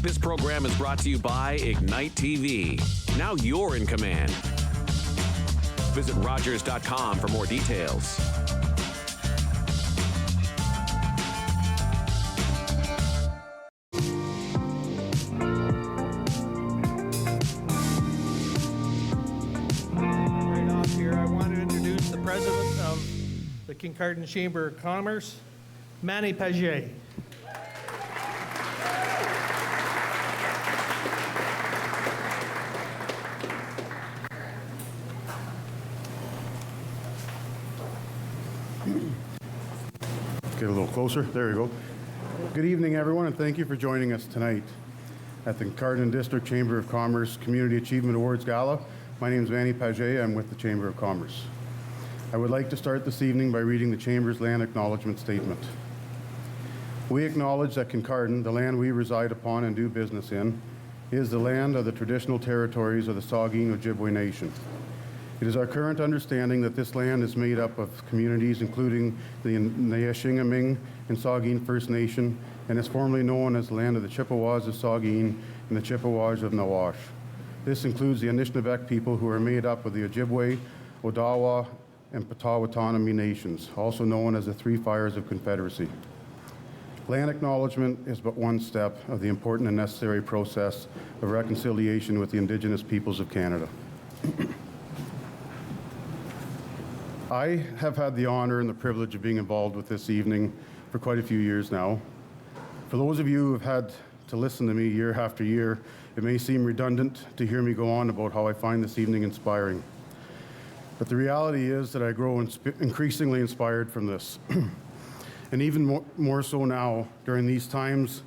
This program is brought to you by Ignite TV. Now you're in command. Visit Rogers.com for more details. Right off here, I want to introduce the president of the Kincardine Chamber of Commerce, Manny Paget. Get a little closer. There you go. Good evening, everyone, and thank you for joining us tonight at the Kincardine District Chamber of Commerce Community Achievement Awards Gala. My name is Manny Paget. I'm with the Chamber of Commerce. I would like to start this evening by reading the Chamber's land acknowledgement statement. We acknowledge that Kincardine, the land we reside upon and do business in, is the land of the traditional territories of the Saugeen Ojibwe Nation. It is our current understanding that this land is made up of communities including the Neyashingaming and Saugeen First Nation, and is formerly known as the land of the Chippewas of Saugeen and the Chippewas of Nawash. This includes the Anishinaabe people, who are made up of the Ojibwe, Odawa, and Potawatomi nations, also known as the Three Fires of Confederacy. Land acknowledgement is but one step of the important and necessary process of reconciliation with the Indigenous peoples of Canada. I have had the honor and the privilege of being involved with this evening for quite a few years now. For those of you who have had to listen to me year after year, it may seem redundant to hear me go on about how I find this evening inspiring. But the reality is that I grow increasingly inspired from this. And even more so now, during these times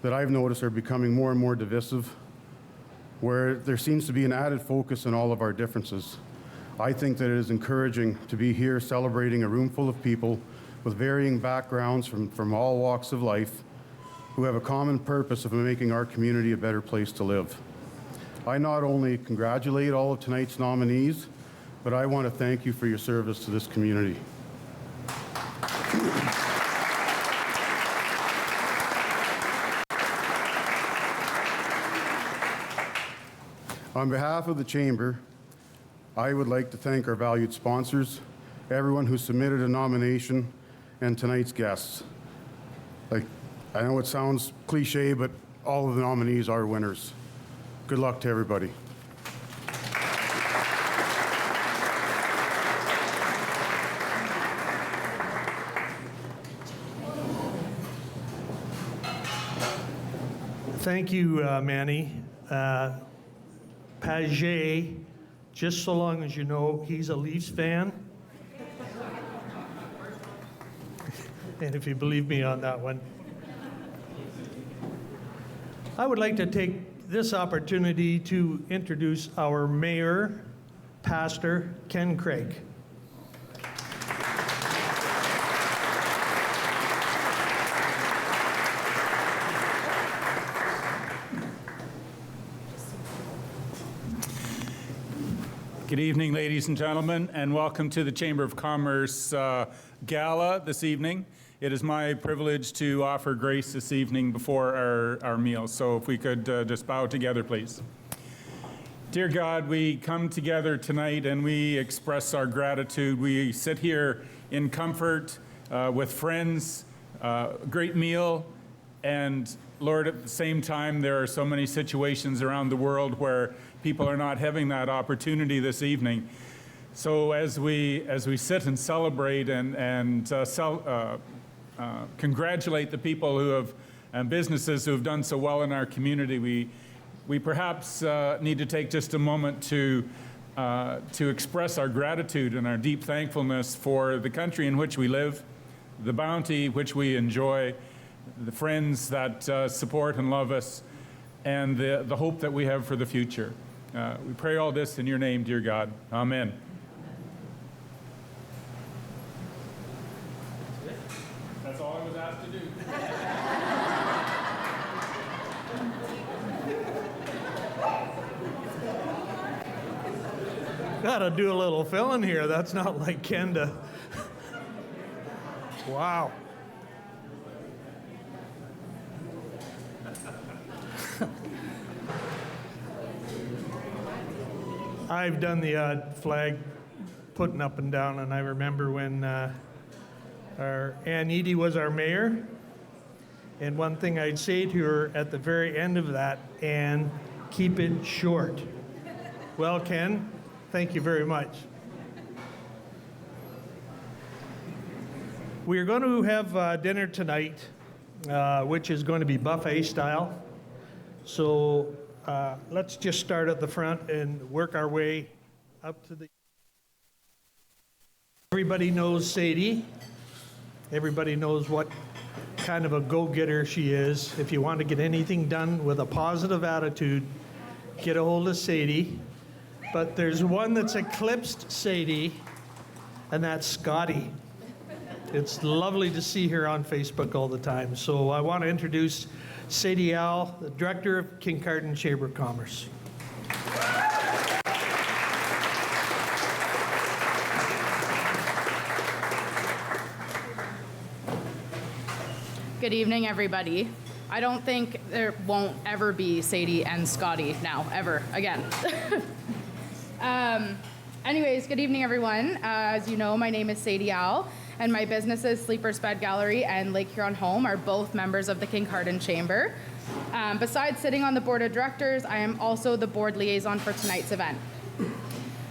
that I've noticed are becoming more and more divisive, where there seems to be an added focus on all of our differences. I think that it is encouraging to be here celebrating a room full of people with varying backgrounds from all walks of life, who have a common purpose of making our community a better place to live. I not only congratulate all of tonight's nominees, but I want to thank you for your service to this community. On behalf of the Chamber, I would like to thank our valued sponsors, everyone who submitted a nomination, and tonight's guests. I know it sounds cliche, but all of the nominees are winners. Good luck to everybody. Thank you, Manny. Paget, just so long as you know, he's a Leafs fan. And if you believe me on that one. I would like to take this opportunity to introduce our mayor, Pastor Ken Craig. Good evening, ladies and gentlemen, and welcome to the Chamber of Commerce Gala this evening. It is my privilege to offer grace this evening before our meal. So if we could just bow together, please. Dear God, we come together tonight and we express our gratitude. We sit here in comfort with friends, great meal, and Lord, at the same time, there are so many situations around the world where people are not having that opportunity this evening. So as we sit and celebrate and congratulate the people who have and businesses who have done so well in our community, we perhaps need to take just a moment to express our gratitude and our deep thankfulness for the country in which we live, the bounty which we enjoy, the friends that support and love us, and the hope that we have for the future. We pray all this in your name, dear God. Amen. That's all I was asked to do. Gotta do a little filling here. That's not like Kenda. Wow. I've done the odd flag putting up and down, and I remember when our Ann Eady was our mayor, and one thing I'd say to her at the very end of that, Ann, keep it short. Well, Ken, thank you very much. We are going to have dinner tonight, which is going to be buffet style. So let's just start at the front and work our way up to the... Everybody knows Sadie. Everybody knows what kind of a go-getter she is. If you want to get anything done with a positive attitude, get a hold of Sadie. But there's one that's eclipsed Sadie, and that's Scotty. It's lovely to see her on Facebook all the time. So I want to introduce Sadie Al, the Director of Kincardine Chamber of Commerce. Good evening, everybody. I don't think there won't ever be Sadie and Scotty now, ever, again. Anyways, good evening, everyone. As you know, my name is Sadie Al, and my businesses, Sleeper's Bed Gallery and Lake Huron Home, are both members of the Kincardine Chamber. Besides sitting on the board of directors, I am also the board liaison for tonight's event.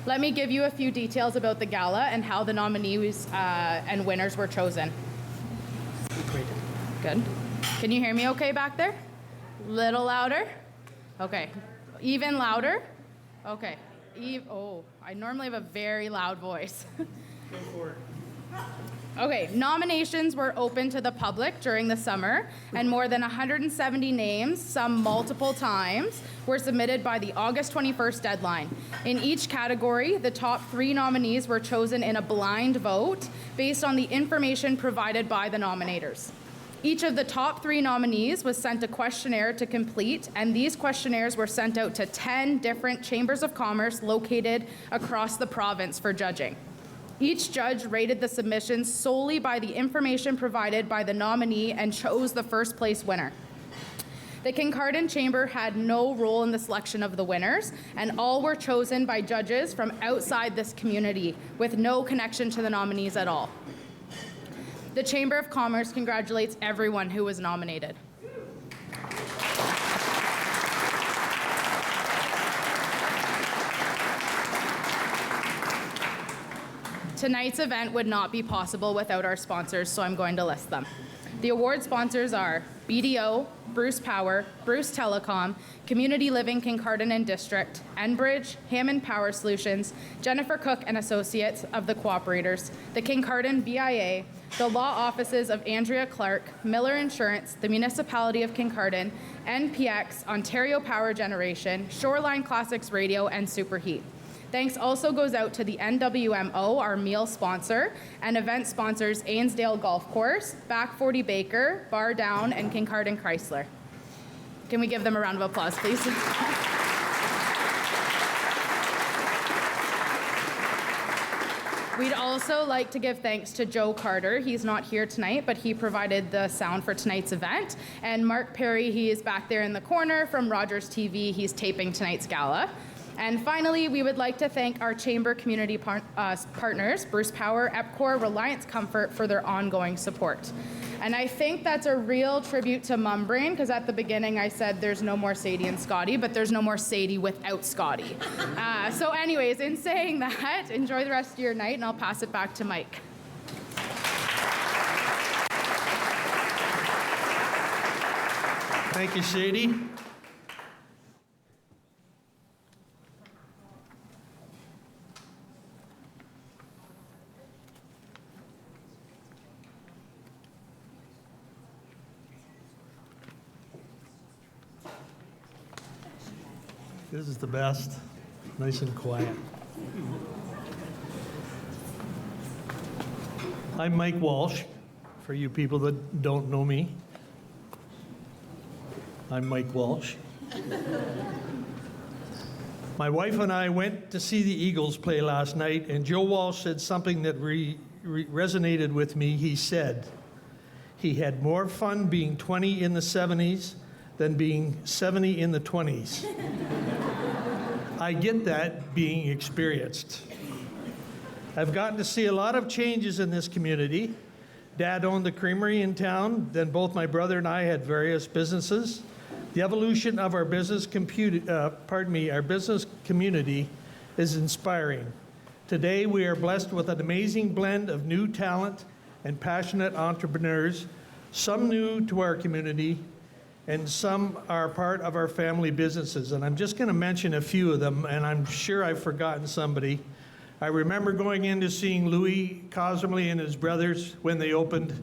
Let me give you a few details about the gala and how the nominees and winners were chosen. Good. Can you hear me okay back there? Little louder? Okay. Even louder? Okay. I normally have a very loud voice. Go for it. Okay, nominations were open to the public during the summer, and more than 170 names, some multiple times, were submitted by the August 21st deadline. In each category, the top 3 nominees were chosen in a blind vote based on the information provided by the nominators. Each of the top 3 nominees was sent a questionnaire to complete, and these questionnaires were sent out to 10 different chambers of commerce located across the province for judging. Each judge rated the submissions solely by the information provided by the nominee and chose the first place winner. The Kincardine Chamber had no role in the selection of the winners, and all were chosen by judges from outside this community with no connection to the nominees at all. The Chamber of Commerce congratulates everyone who was nominated. Tonight's event would not be possible without our sponsors, so I'm going to list them. The award sponsors are BDO, Bruce Power, Bruce Telecom, Community Living Kincardine and District, Enbridge, Hammond Power Solutions, Jennifer Cook and Associates of the Cooperators, the Kincardine BIA, the law offices of Andrea Clark, Miller Insurance, the Municipality of Kincardine, NPX, Ontario Power Generation, Shoreline Classics Radio, and Superheat. Thanks also goes out to the NWMO, our meal sponsor, and event sponsors Ainsdale Golf Course, Back 40 Baker, Bar Down, and Kincardine Chrysler. Can we give them a round of applause, please? We'd also like to give thanks to Joe Carter. He's not here tonight, but he provided the sound for tonight's event. And Mark Perry, he is back there in the corner from Rogers TV. He's taping tonight's gala. And finally, we would like to thank our Chamber community partners, Bruce Power, EPCOR, Reliance Comfort, for their ongoing support. And I think that's a real tribute to Mumbrain, because at the beginning I said there's no more Sadie and Scotty, but there's no more Sadie without Scotty. So anyways, in saying that, enjoy the rest of your night, and I'll pass it back to Mike. Thank you, Sadie. This is the best, nice and quiet. I'm Mike Walsh, for you people that don't know me. I'm Mike Walsh. My wife and I went to see the Eagles play last night, and Joe Walsh said something that resonated with me. He said he had more fun being 20 in the 70s than being 70 in the 20s. I get that being experienced. I've gotten to see a lot of changes in this community. Dad owned the creamery in town, then both my brother and I had various businesses. The evolution of our business community is inspiring. Today, we are blessed with an amazing blend of new talent and passionate entrepreneurs, some new to our community, and some are part of our family businesses. And I'm just going to mention a few of them, and I'm sure I've forgotten somebody. I remember going in to seeing Louis Cosmley and his brothers when they opened,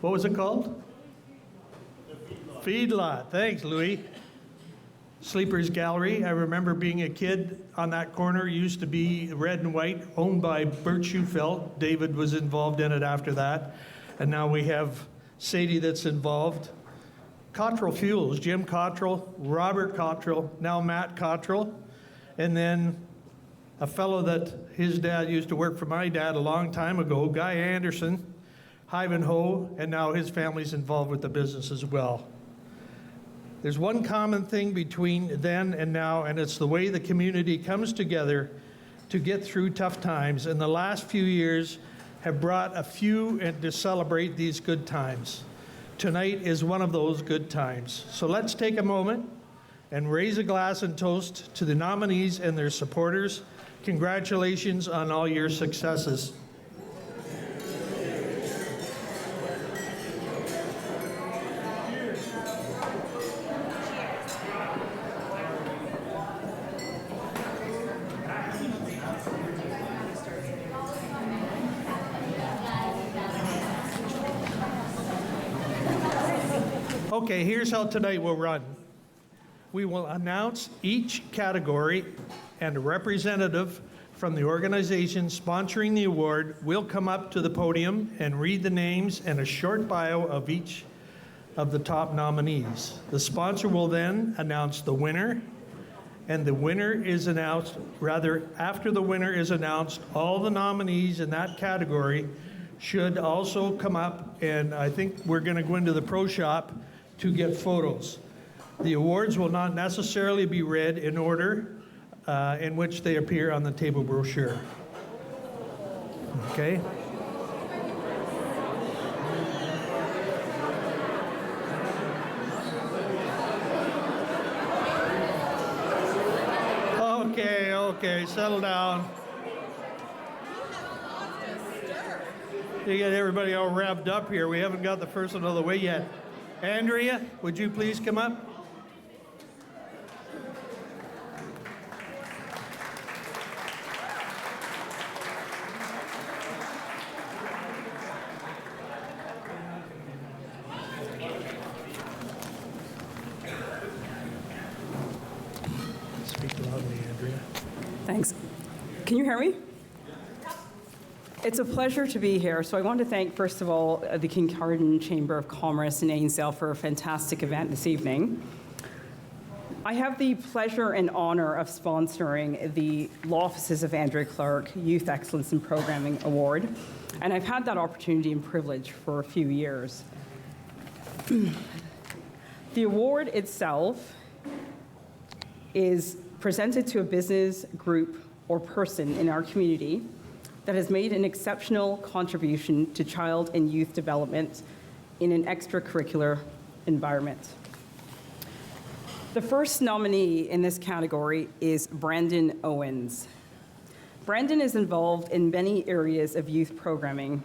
what was it called? Feedlot. Thanks, Louis. Sleeper's Gallery. I remember being a kid on that corner. It used to be red and white, owned by Bert Schufelt. David was involved in it after that. And now we have Sadie that's involved. Cottrell Fuels, Jim Cottrell, Robert Cottrell, now Matt Cottrell. And then a fellow that his dad used to work for my dad a long time ago, Guy Anderson, Ivanhoe, and now his family's involved with the business as well. There's one common thing between then and now, and it's the way the community comes together to get through tough times. And the last few years have brought a few and to celebrate these good times. Tonight is one of those good times. So let's take a moment and raise a glass and toast to the nominees and their supporters. Congratulations on all your successes. Okay, here's how tonight will run. We will announce each category, and a representative from the organization sponsoring the award will come up to the podium and read the names and a short bio of each of the top nominees. The sponsor will then announce the winner, and the winner is announced, after the winner is announced, all the nominees in that category should also come up, and I think we're going to go into the pro shop to get photos. The awards will not necessarily be read in order in which they appear on the table brochure. Okay? Okay, settle down. You get everybody all wrapped up here. We haven't got the first one out of the way yet. Andrea, would you please come up? Speak loudly, Andrea. Thanks. Can you hear me? It's a pleasure to be here. So I want to thank, first of all, the Kincardine Chamber of Commerce in Ainsdale for a fantastic event this evening. I have the pleasure and honor of sponsoring the Law Offices of Andrea Clark Youth Excellence in Programming Award, and I've had that opportunity and privilege for a few years. The award itself is presented to a business, group, or person in our community that has made an exceptional contribution to child and youth development in an extracurricular environment. The first nominee in this category is Brandon Owens. Brandon is involved in many areas of youth programming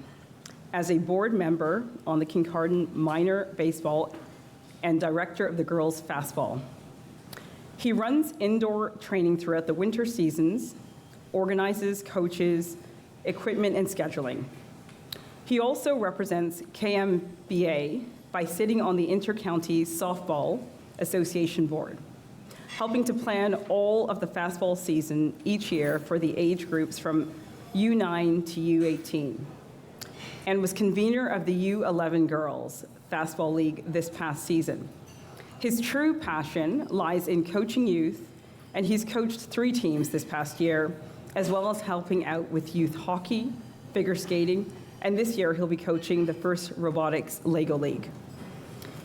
as a board member on the Kincardine Minor Baseball and director of the girls' fastball. He runs indoor training throughout the winter seasons, organizes, coaches, equipment, and scheduling. He also represents KMBA by sitting on the Intercounty Softball Association Board, helping to plan all of the fastball season each year for the age groups from U9 to U18, and was convener of the U11 Girls Fastball League this past season. His true passion lies in coaching youth, and he's coached 3 teams this past year, as well as helping out with youth hockey, figure skating, and this year he'll be coaching the first robotics Lego League.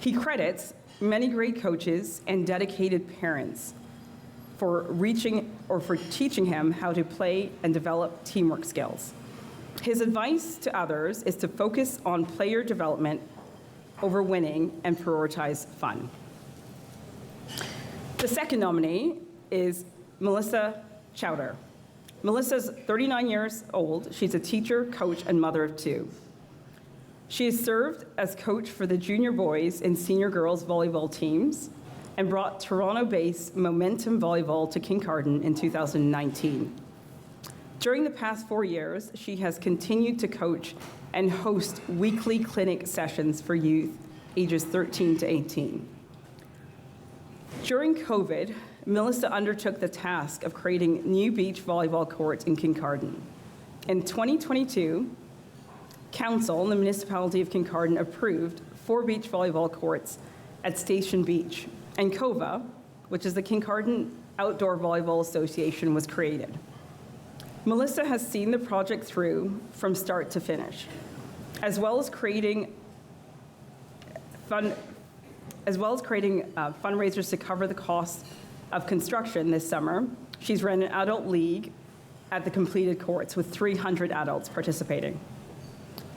He credits many great coaches and dedicated parents for teaching him how to play and develop teamwork skills. His advice to others is to focus on player development over winning and prioritize fun. The second nominee is Melissa Chowder. Melissa's 39 years old. She's a teacher, coach, and mother of two. She has served as coach for the junior boys and senior girls volleyball teams and brought Toronto-based Momentum Volleyball to Kincardine in 2019. During the past 4 years, she has continued to coach and host weekly clinic sessions for youth ages 13 to 18. During COVID, Melissa undertook the task of creating new beach volleyball courts in Kincardine. In 2022, Council and the municipality of Kincardine approved 4 beach volleyball courts at Station Beach, and COVA, which is the Kincardine Outdoor Volleyball Association, was created. Melissa has seen the project through from start to finish, as well as creating fundraisers to cover the cost of construction this summer. She's run an adult league at the completed courts with 300 adults participating.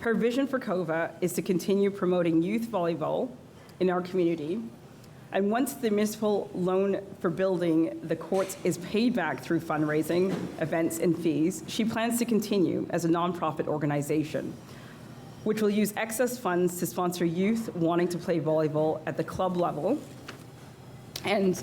Her vision for COVA is to continue promoting youth volleyball in our community. And once the municipal loan for building the courts is paid back through fundraising, events, and fees, she plans to continue as a nonprofit organization, which will use excess funds to sponsor youth wanting to play volleyball at the club level and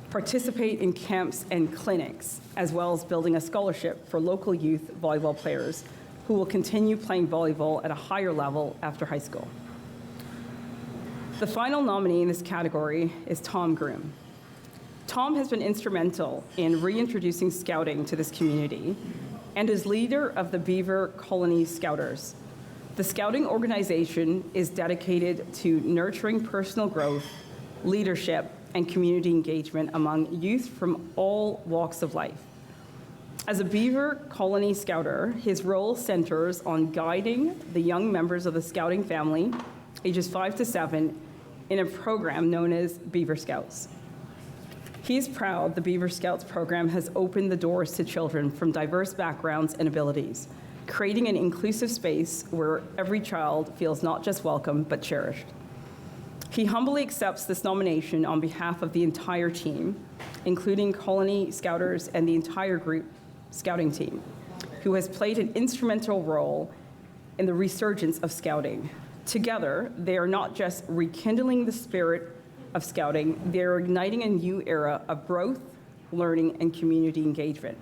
participate in camps and clinics, as well as building a scholarship for local youth volleyball players who will continue playing volleyball at a higher level after high school. The final nominee in this category is Tom Groom. Tom has been instrumental in reintroducing scouting to this community and is leader of the Beaver Colony Scouters. The scouting organization is dedicated to nurturing personal growth, leadership, and community engagement among youth from all walks of life. As a Beaver Colony Scouter, his role centers on guiding the young members of the scouting family, ages 5 to 7, in a program known as Beaver Scouts. He is proud the Beaver Scouts program has opened the doors to children from diverse backgrounds and abilities, creating an inclusive space where every child feels not just welcome, but cherished. He humbly accepts this nomination on behalf of the entire team, including Colony Scouters and the entire group scouting team, who has played an instrumental role in the resurgence of scouting. Together, they are not just rekindling the spirit of scouting, they are igniting a new era of growth, learning, and community engagement.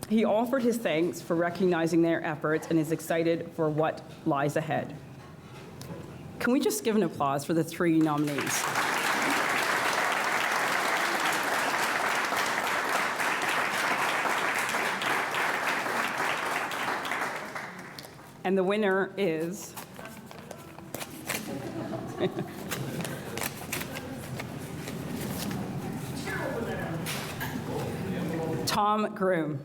He offered his thanks for recognizing their efforts and is excited for what lies ahead. Can we just give an applause for the 3 nominees? And the winner is Tom Groom.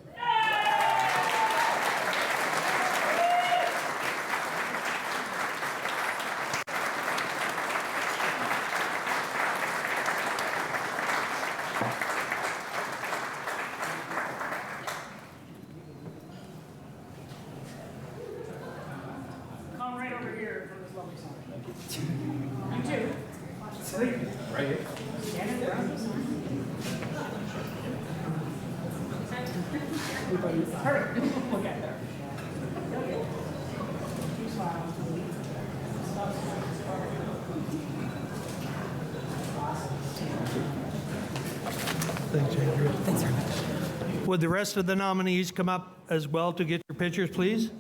Come right over here for this lovely song. You too. Right here. Stand it around. Hurry. We'll get there. Thanks, Andrew. Thanks very much. Would the rest of the nominees come up as well to get your pictures, please?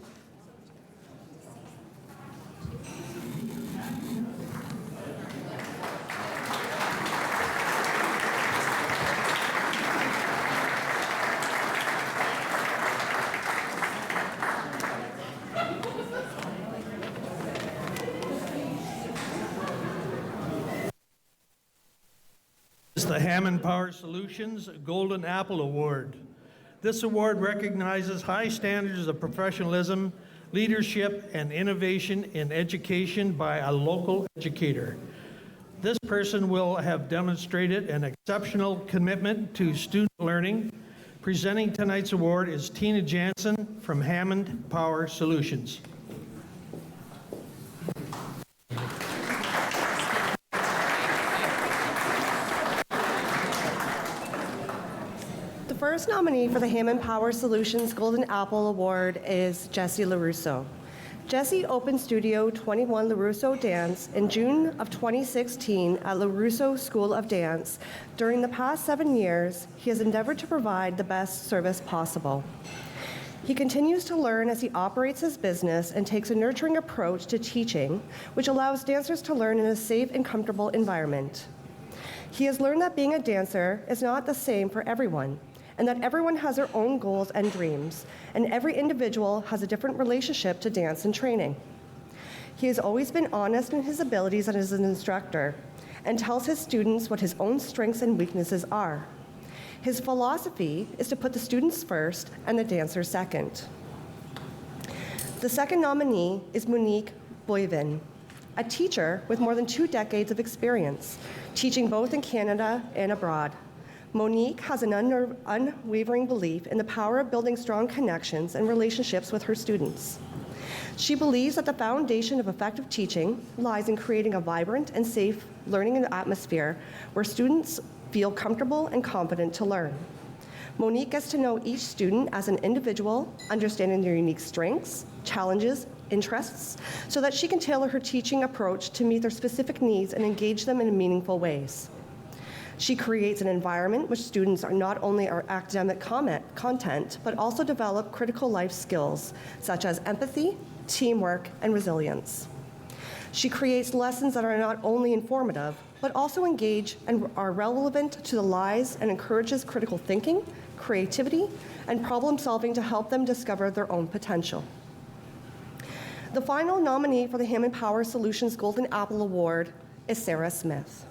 It's the Hammond Power Solutions Golden Apple Award. This award recognizes high standards of professionalism, leadership, and innovation in education by a local educator. This person will have demonstrated an exceptional commitment to student learning. Presenting tonight's award is Tina Jansen from Hammond Power Solutions. The first nominee for the Hammond Power Solutions Golden Apple Award is Jessie LaRusso. Jessie opened Studio 21 LaRusso Dance in June of 2016 at LaRusso School of Dance. During the past 7 years, he has endeavored to provide the best service possible. He continues to learn as he operates his business and takes a nurturing approach to teaching, which allows dancers to learn in a safe and comfortable environment. He has learned that being a dancer is not the same for everyone, and that everyone has their own goals and dreams, and every individual has a different relationship to dance and training. He has always been honest in his abilities as an instructor and tells his students what his own strengths and weaknesses are. His philosophy is to put the students first and the dancers second. The second nominee is Monique Boivin, a teacher with more than 2 decades of experience, teaching both in Canada and abroad. Monique has an unwavering belief in the power of building strong connections and relationships with her students. She believes that the foundation of effective teaching lies in creating a vibrant and safe learning atmosphere where students feel comfortable and confident to learn. Monique gets to know each student as an individual, understanding their unique strengths, challenges, interests, so that she can tailor her teaching approach to meet their specific needs and engage them in meaningful ways. She creates an environment which students are not only our academic content, but also develop critical life skills, such as empathy, teamwork, and resilience. She creates lessons that are not only informative, but also engage and are relevant to the lives and encourages critical thinking, creativity, and problem solving to help them discover their own potential. The final nominee for the Hammond Power Solutions Golden Apple Award is Sarah Smith.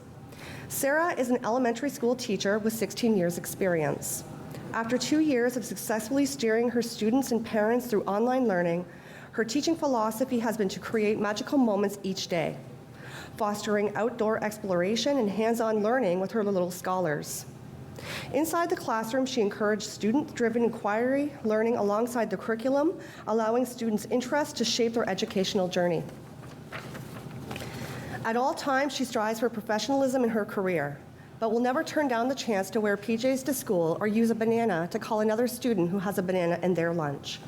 Sarah is an elementary school teacher with 16 years experience. After 2 years of successfully steering her students and parents through online learning, her teaching philosophy has been to create magical moments each day, fostering outdoor exploration and hands-on learning with her little scholars. Inside the classroom, she encouraged student-driven inquiry learning alongside the curriculum, allowing students' interest to shape their educational journey. At all times, she strives for professionalism in her career, but will never turn down the chance to wear PJs to school or use a banana to call another student who has a banana in their lunch.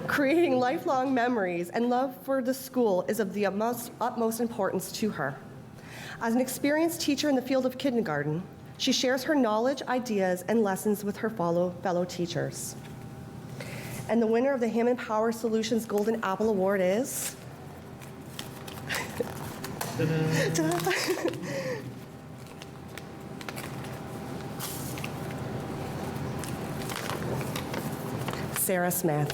Creating lifelong memories and love for the school is of the utmost importance to her. As an experienced teacher in the field of kindergarten, she shares her knowledge, ideas, and lessons with her fellow teachers. And the winner of the Hammond Power Solutions Golden Apple Award is... Sarah Smith.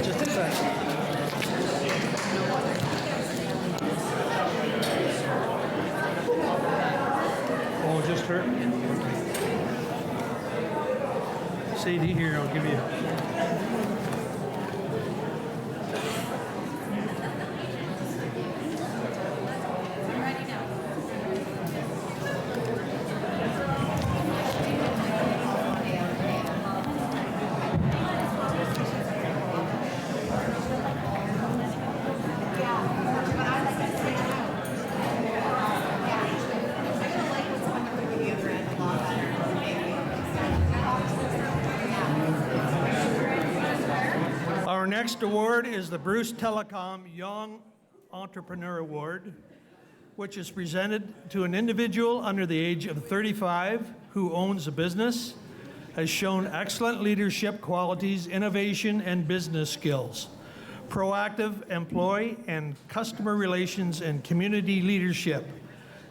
Just a second. Oh, just her? Sadie, here, I'll give you. Our next award is the Bruce Telecom Young Entrepreneur Award, which is presented to an individual under the age of 35 who owns a business, has shown excellent leadership qualities, innovation, and business skills, Proactive Employee and Customer Relations and Community Leadership.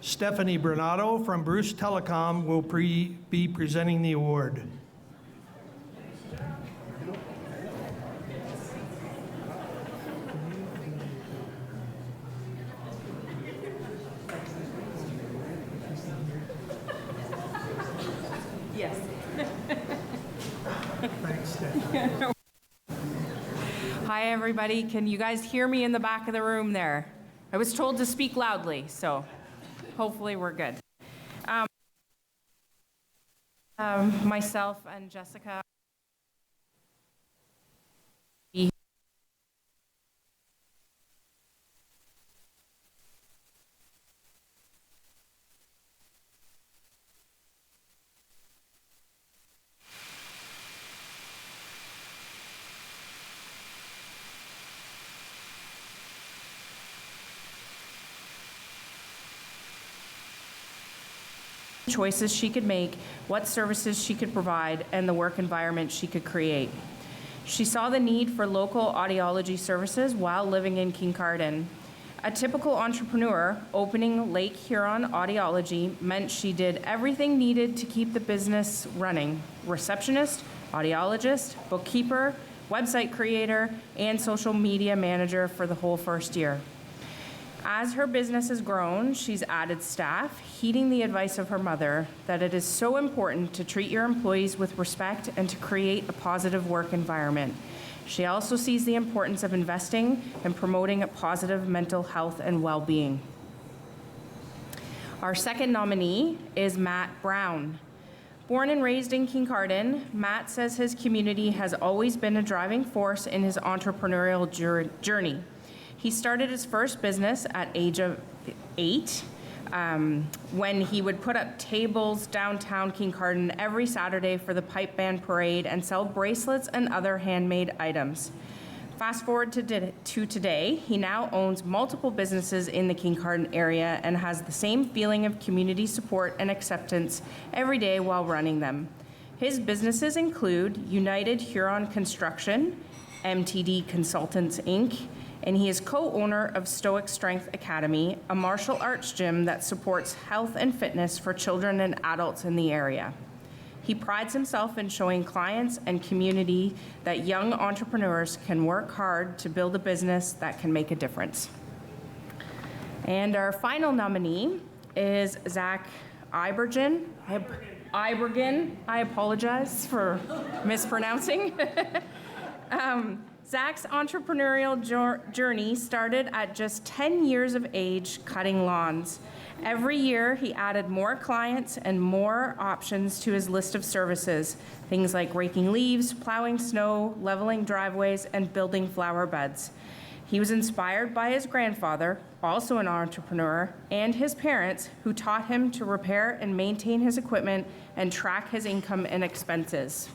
Stephanie Bernardo from Bruce Telecom will be presenting the award. Yes. Thanks, Steph. Hi, everybody. Can you guys hear me in the back of the room there? I was told to speak loudly, so hopefully we're good. Myself and Jessica. Choices she could make, what services she could provide, and the work environment she could create. She saw the need for local audiology services while living in Kincardine. A typical entrepreneur, opening Lake Huron Audiology meant she did everything needed to keep the business running: receptionist, audiologist, bookkeeper, website creator, and social media manager for the whole first year. As her business has grown, she's added staff, heeding the advice of her mother that it is so important to treat your employees with respect and to create a positive work environment. She also sees the importance of investing and promoting a positive mental health and well-being. Our second nominee is Matt Brown. Born and raised in Kincardine, Matt says his community has always been a driving force in his entrepreneurial journey. He started his first business at age of 8 when he would put up tables downtown Kincardine every Saturday for the pipe band parade and sell bracelets and other handmade items. Fast forward to today, he now owns multiple businesses in the Kincardine area and has the same feeling of community support and acceptance every day while running them. His businesses include United Huron Construction, MTD Consultants, Inc., and he is co-owner of Stoic Strength Academy, a martial arts gym that supports health and fitness for children and adults in the area. He prides himself in showing clients and community that young entrepreneurs can work hard to build a business that can make a difference. And our final nominee is Zach Ibergen. I apologize for mispronouncing. Zach's entrepreneurial journey started at just 10 years of age cutting lawns. Every year, he added more clients and more options to his list of services, things like raking leaves, plowing snow, leveling driveways, and building flower beds. He was inspired by his grandfather, also an entrepreneur, and his parents, who taught him to repair and maintain his equipment and track his income and expenses.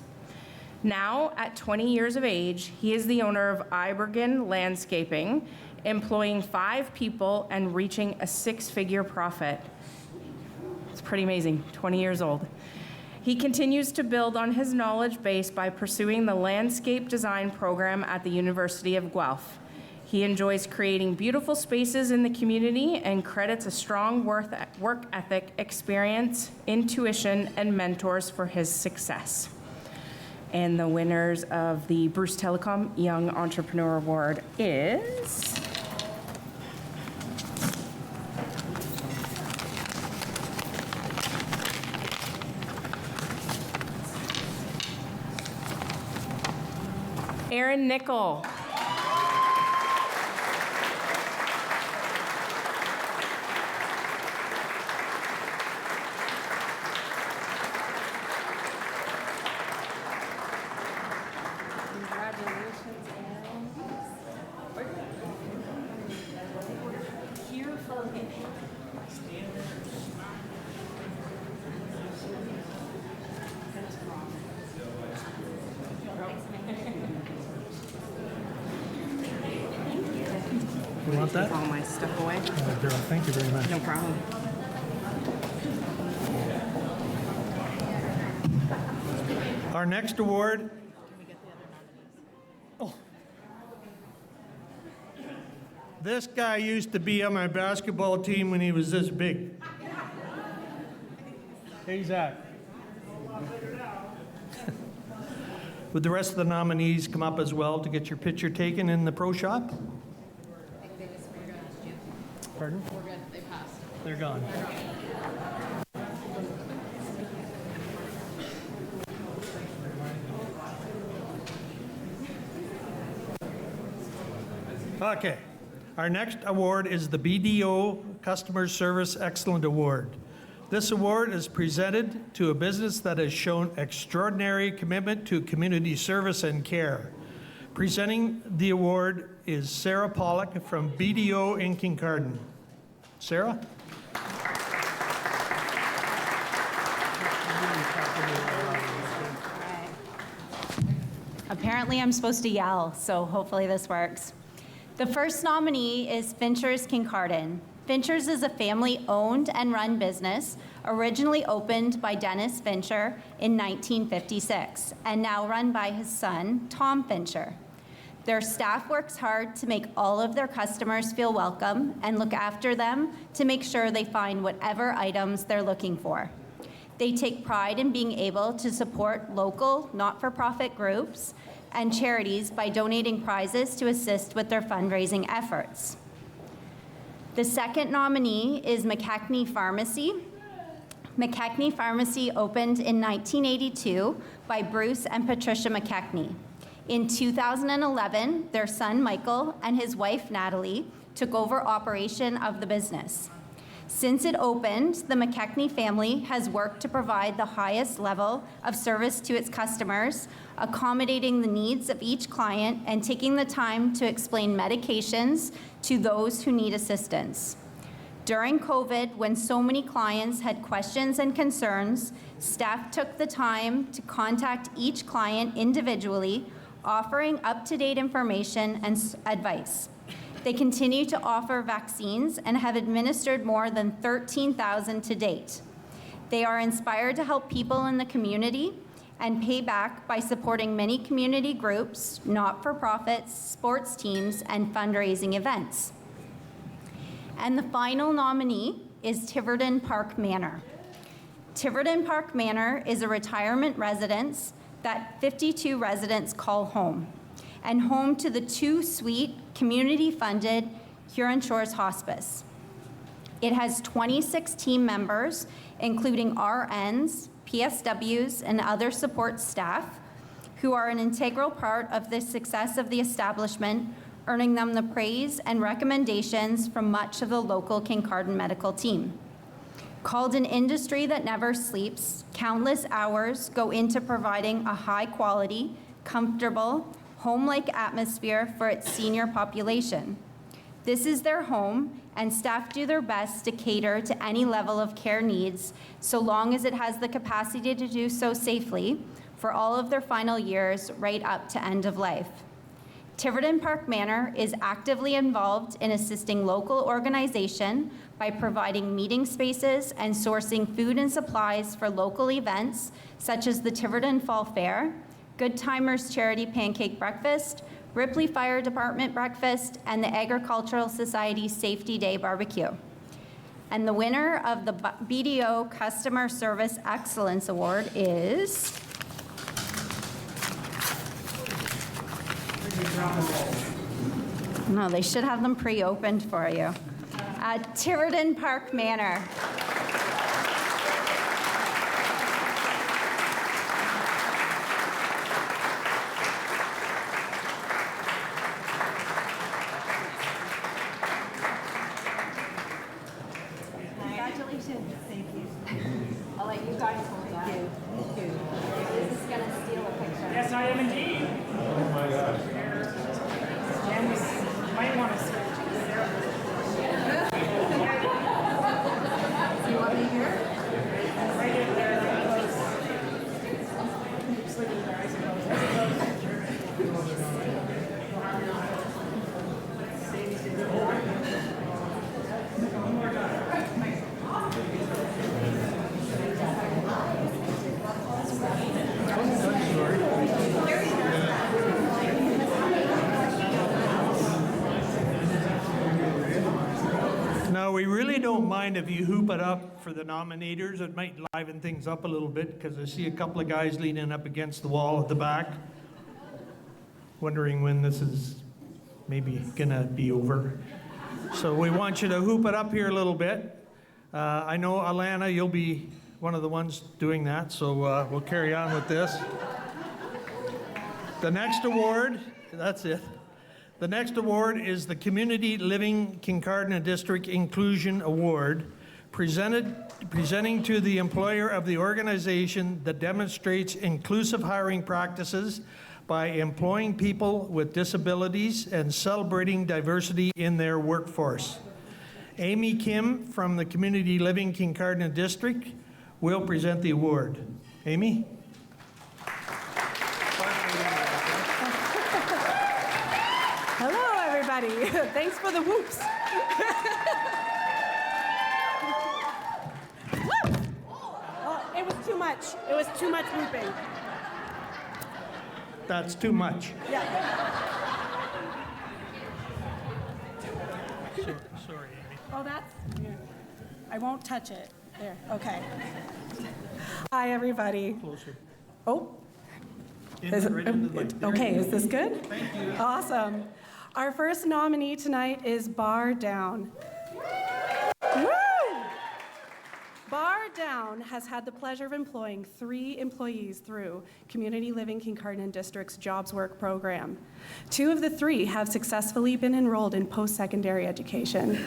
Now, at 20 years of age, he is the owner of Ibergen Landscaping, employing 5 people and reaching a 6-figure profit. It's pretty amazing, 20 years old. He continues to build on his knowledge base by pursuing the landscape design program at the University of Guelph. He enjoys creating beautiful spaces in the community and credits a strong work ethic, experience, intuition, and mentors for his success. And the winners of the Bruce Telecom Young Entrepreneur Award is Aaron Nickel. You want that? Take all my stuff away. Oh, girl, thank you very much. No problem. Our next award. This guy used to be on my basketball team when he was this big. Hey, Zach. Would the rest of the nominees come up as well to get your picture taken in the pro shop? Pardon? We're good. They passed. They're gone. Okay. Our next award is the BDO Customer Service Excellent Award. This award is presented to a business that has shown extraordinary commitment to community service and care. Presenting the award is Sarah Pollock from BDO in Kincardine. Sarah? Apparently I'm supposed to yell, so hopefully this works. The first nominee is Fincher's Kincardine. Fincher's is a family-owned and run business, originally opened by Dennis Fincher in 1956, and now run by his son, Tom Fincher. Their staff works hard to make all of their customers feel welcome and look after them to make sure they find whatever items they're looking for. They take pride in being able to support local, not-for-profit groups and charities by donating prizes to assist with their fundraising efforts. The second nominee is McKechnie Pharmacy. McKechnie Pharmacy opened in 1982 by Bruce and Patricia McKechnie. In 2011, their son Michael and his wife Natalie took over operation of the business. Since it opened, the McKechnie family has worked to provide the highest level of service to its customers, accommodating the needs of each client and taking the time to explain medications to those who need assistance. During COVID, when so many clients had questions and concerns, staff took the time to contact each client individually, offering up-to-date information and advice. They continue to offer vaccines and have administered more than 13,000 to date. They are inspired to help people in the community and pay back by supporting many community groups, not-for-profits, sports teams, and fundraising events. And the final nominee is Tiverton Park Manor. Tiverton Park Manor is a retirement residence that 52 residents call home, and home to the 2-suite, community-funded Huron Shores Hospice. It has 26 team members, including RNs, PSWs, and other support staff, who are an integral part of the success of the establishment, earning them the praise and recommendations from much of the local Kincardine medical team. Called an industry that never sleeps, countless hours go into providing a high-quality, comfortable, home-like atmosphere for its senior population. This is their home, and staff do their best to cater to any level of care needs, so long as it has the capacity to do so safely for all of their final years right up to end of life. Tiverton Park Manor is actively involved in assisting local organization by providing meeting spaces and sourcing food and supplies for local events such as the Tiverton Fall Fair, Good Timers Charity Pancake Breakfast, Ripley Fire Department Breakfast, and the Agricultural Society Safety Day Barbecue. And the winner of the BDO Customer Service Excellence Award is... No, they should have them pre-opened for you. Tiverton Park Manor. Congratulations. Thank you. I'll let you guys hold that. Thank you. This is going to steal a picture. Yes, I am indeed. Oh my gosh. Janice might want to switch. You want me here? Right in there, close. Sleeping there, I suppose. we really don't mind if you hoop it up for the nominators. It might liven things up a little bit because I see a couple of guys leaning up against the wall at the back, wondering when this is maybe gonna be over. So we want you to hoop it up here a little bit. I know, Alana, you'll be one of the ones doing that, so we'll carry on with this. The next award, that's it. The next award is the Community Living Kincardine District Inclusion Award, presenting to the employer of the organization that demonstrates inclusive hiring practices by employing people with disabilities and celebrating diversity in their workforce. Amy Kim from the Community Living Kincardine District will present the award. Amy? Hello, everybody. Thanks for the whoops. Oh, it was too much. It was too much whooping. That's too much. Yeah. Sorry, Amy. Oh, that's. I won't touch it. There. Okay. Hi, everybody. Closer. Oh. Right into the mic. Okay, is this good? Thank you. Awesome. Our first nominee tonight is Bar Down. Woo! Bar Down has had the pleasure of employing 3 employees through Community Living Kincardine District's Jobs Work program. 2 of the 3 have successfully been enrolled in post-secondary education.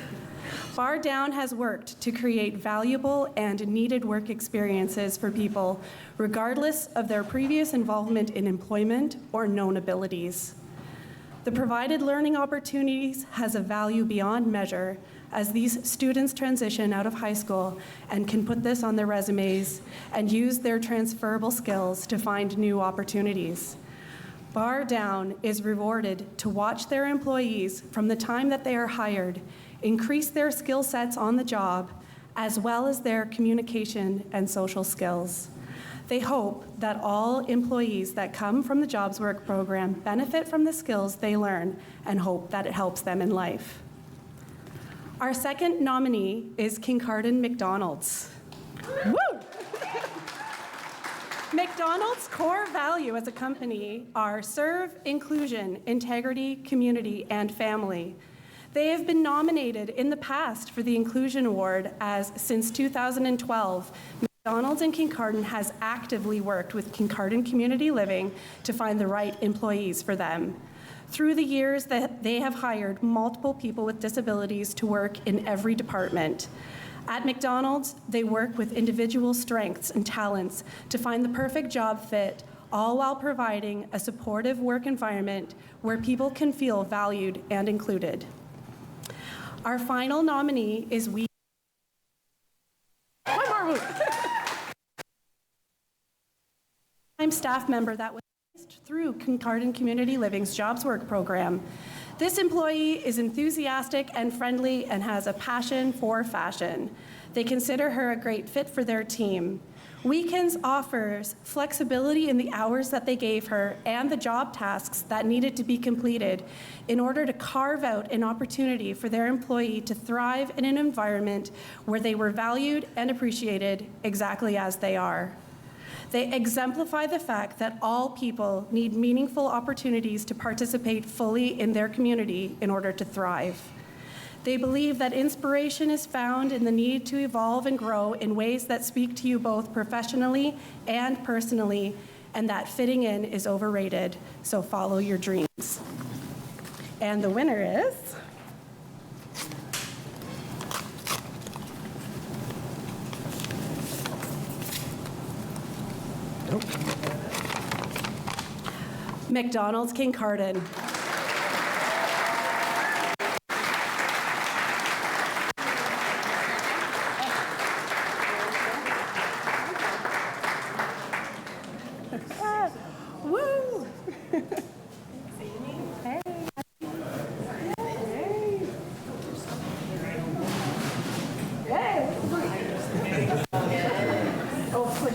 Bar Down has worked to create valuable and needed work experiences for people, regardless of their previous involvement in employment or known abilities. The provided learning opportunities has a value beyond measure as these students transition out of high school and can put this on their resumes and use their transferable skills to find new opportunities. Bar Down is rewarded to watch their employees from the time that they are hired increase their skill sets on the job, as well as their communication and social skills. They hope that all employees that come from the Jobs Work program benefit from the skills they learn and hope that it helps them in life. Our second nominee is Kincardine McDonald's. Woo! McDonald's core value as a company are serve, inclusion, integrity, community, and family. They have been nominated in the past for the Inclusion Award as since 2012, McDonald's in Kincardine has actively worked with Kincardine Community Living to find the right employees for them. Through the years that they have hired multiple people with disabilities to work in every department. At McDonald's, they work with individual strengths and talents to find the perfect job fit, all while providing a supportive work environment where people can feel valued and included. Our final nominee is one more staff member that was placed through Kincardine Community Living's Jobs Work program. This employee is enthusiastic and friendly and has a passion for fashion. They consider her a great fit for their team. Weekends offers flexibility in the hours that they gave her and the job tasks that needed to be completed in order to carve out an opportunity for their employee to thrive in an environment where they were valued and appreciated exactly as they are. They exemplify the fact that all people need meaningful opportunities to participate fully in their community in order to thrive. They believe that inspiration is found in the need to evolve and grow in ways that speak to you both professionally and personally, and that fitting in is overrated, so follow your dreams. And the winner is... McDonald's Kincardine. Woo! Hey. Hey. Oh, push.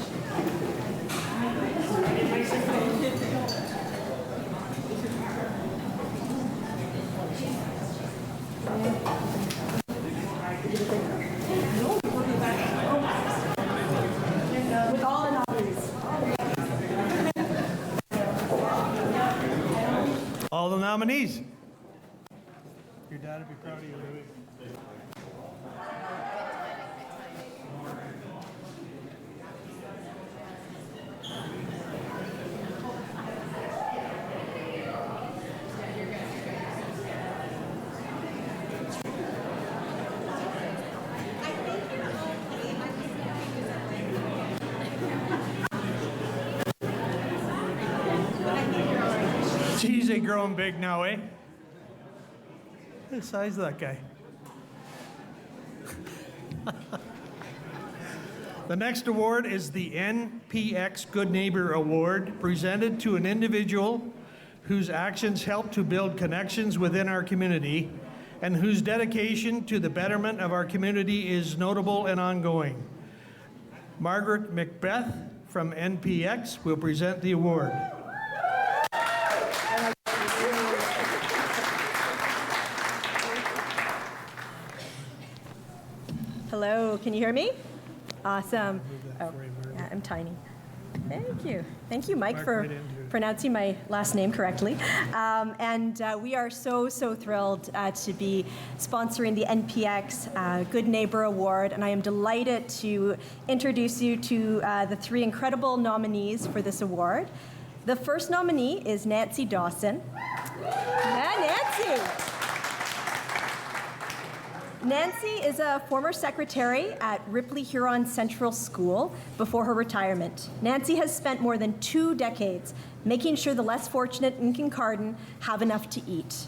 nominees. Your dad would be proud of you, Louis. Geez, they growing big now, eh? The size of that guy. The next award is the NPX Good Neighbor Award, presented to an individual whose actions help to build connections within our community and whose dedication to the betterment of our community is notable and ongoing. Margaret Macbeth from NPX will present the award. Hello, can you hear me? Awesome. Oh, yeah, I'm tiny. Thank you. Thank you, Mike, for pronouncing my last name correctly. We are so thrilled to be sponsoring the NPX Good Neighbor Award, and I am delighted to introduce you to the three incredible nominees for this award. The first nominee is Nancy Dawson. Nancy! Nancy is a former secretary at Ripley Huron Central School before her retirement. Nancy has spent more than 2 decades making sure the less fortunate in Kincardine have enough to eat.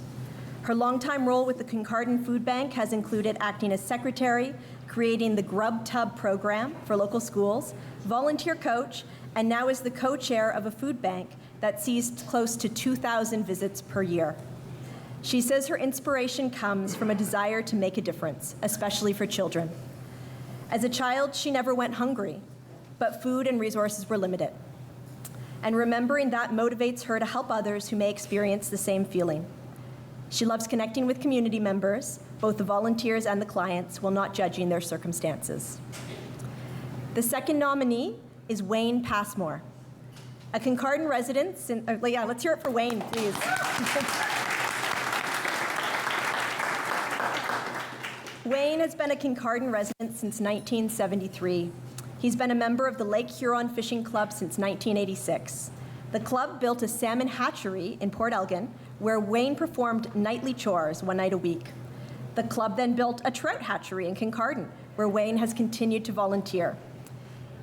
Her longtime role with the Kincardine Food Bank has included acting as secretary, creating the Grub Tub program for local schools, volunteer coach, and now is the co-chair of a food bank that sees close to 2,000 visits per year. She says her inspiration comes from a desire to make a difference, especially for children. As a child, she never went hungry, but food and resources were limited. And remembering that motivates her to help others who may experience the same feeling. She loves connecting with community members, both the volunteers and the clients, while not judging their circumstances. The second nominee is Wayne Passmore, a Kincardine resident. Let's hear it for Wayne, please. Wayne has been a Kincardine resident since 1973. He's been a member of the Lake Huron Fishing Club since 1986. The club built a salmon hatchery in Port Elgin, where Wayne performed nightly chores 1 night a week. The club then built a trout hatchery in Kincardine, where Wayne has continued to volunteer.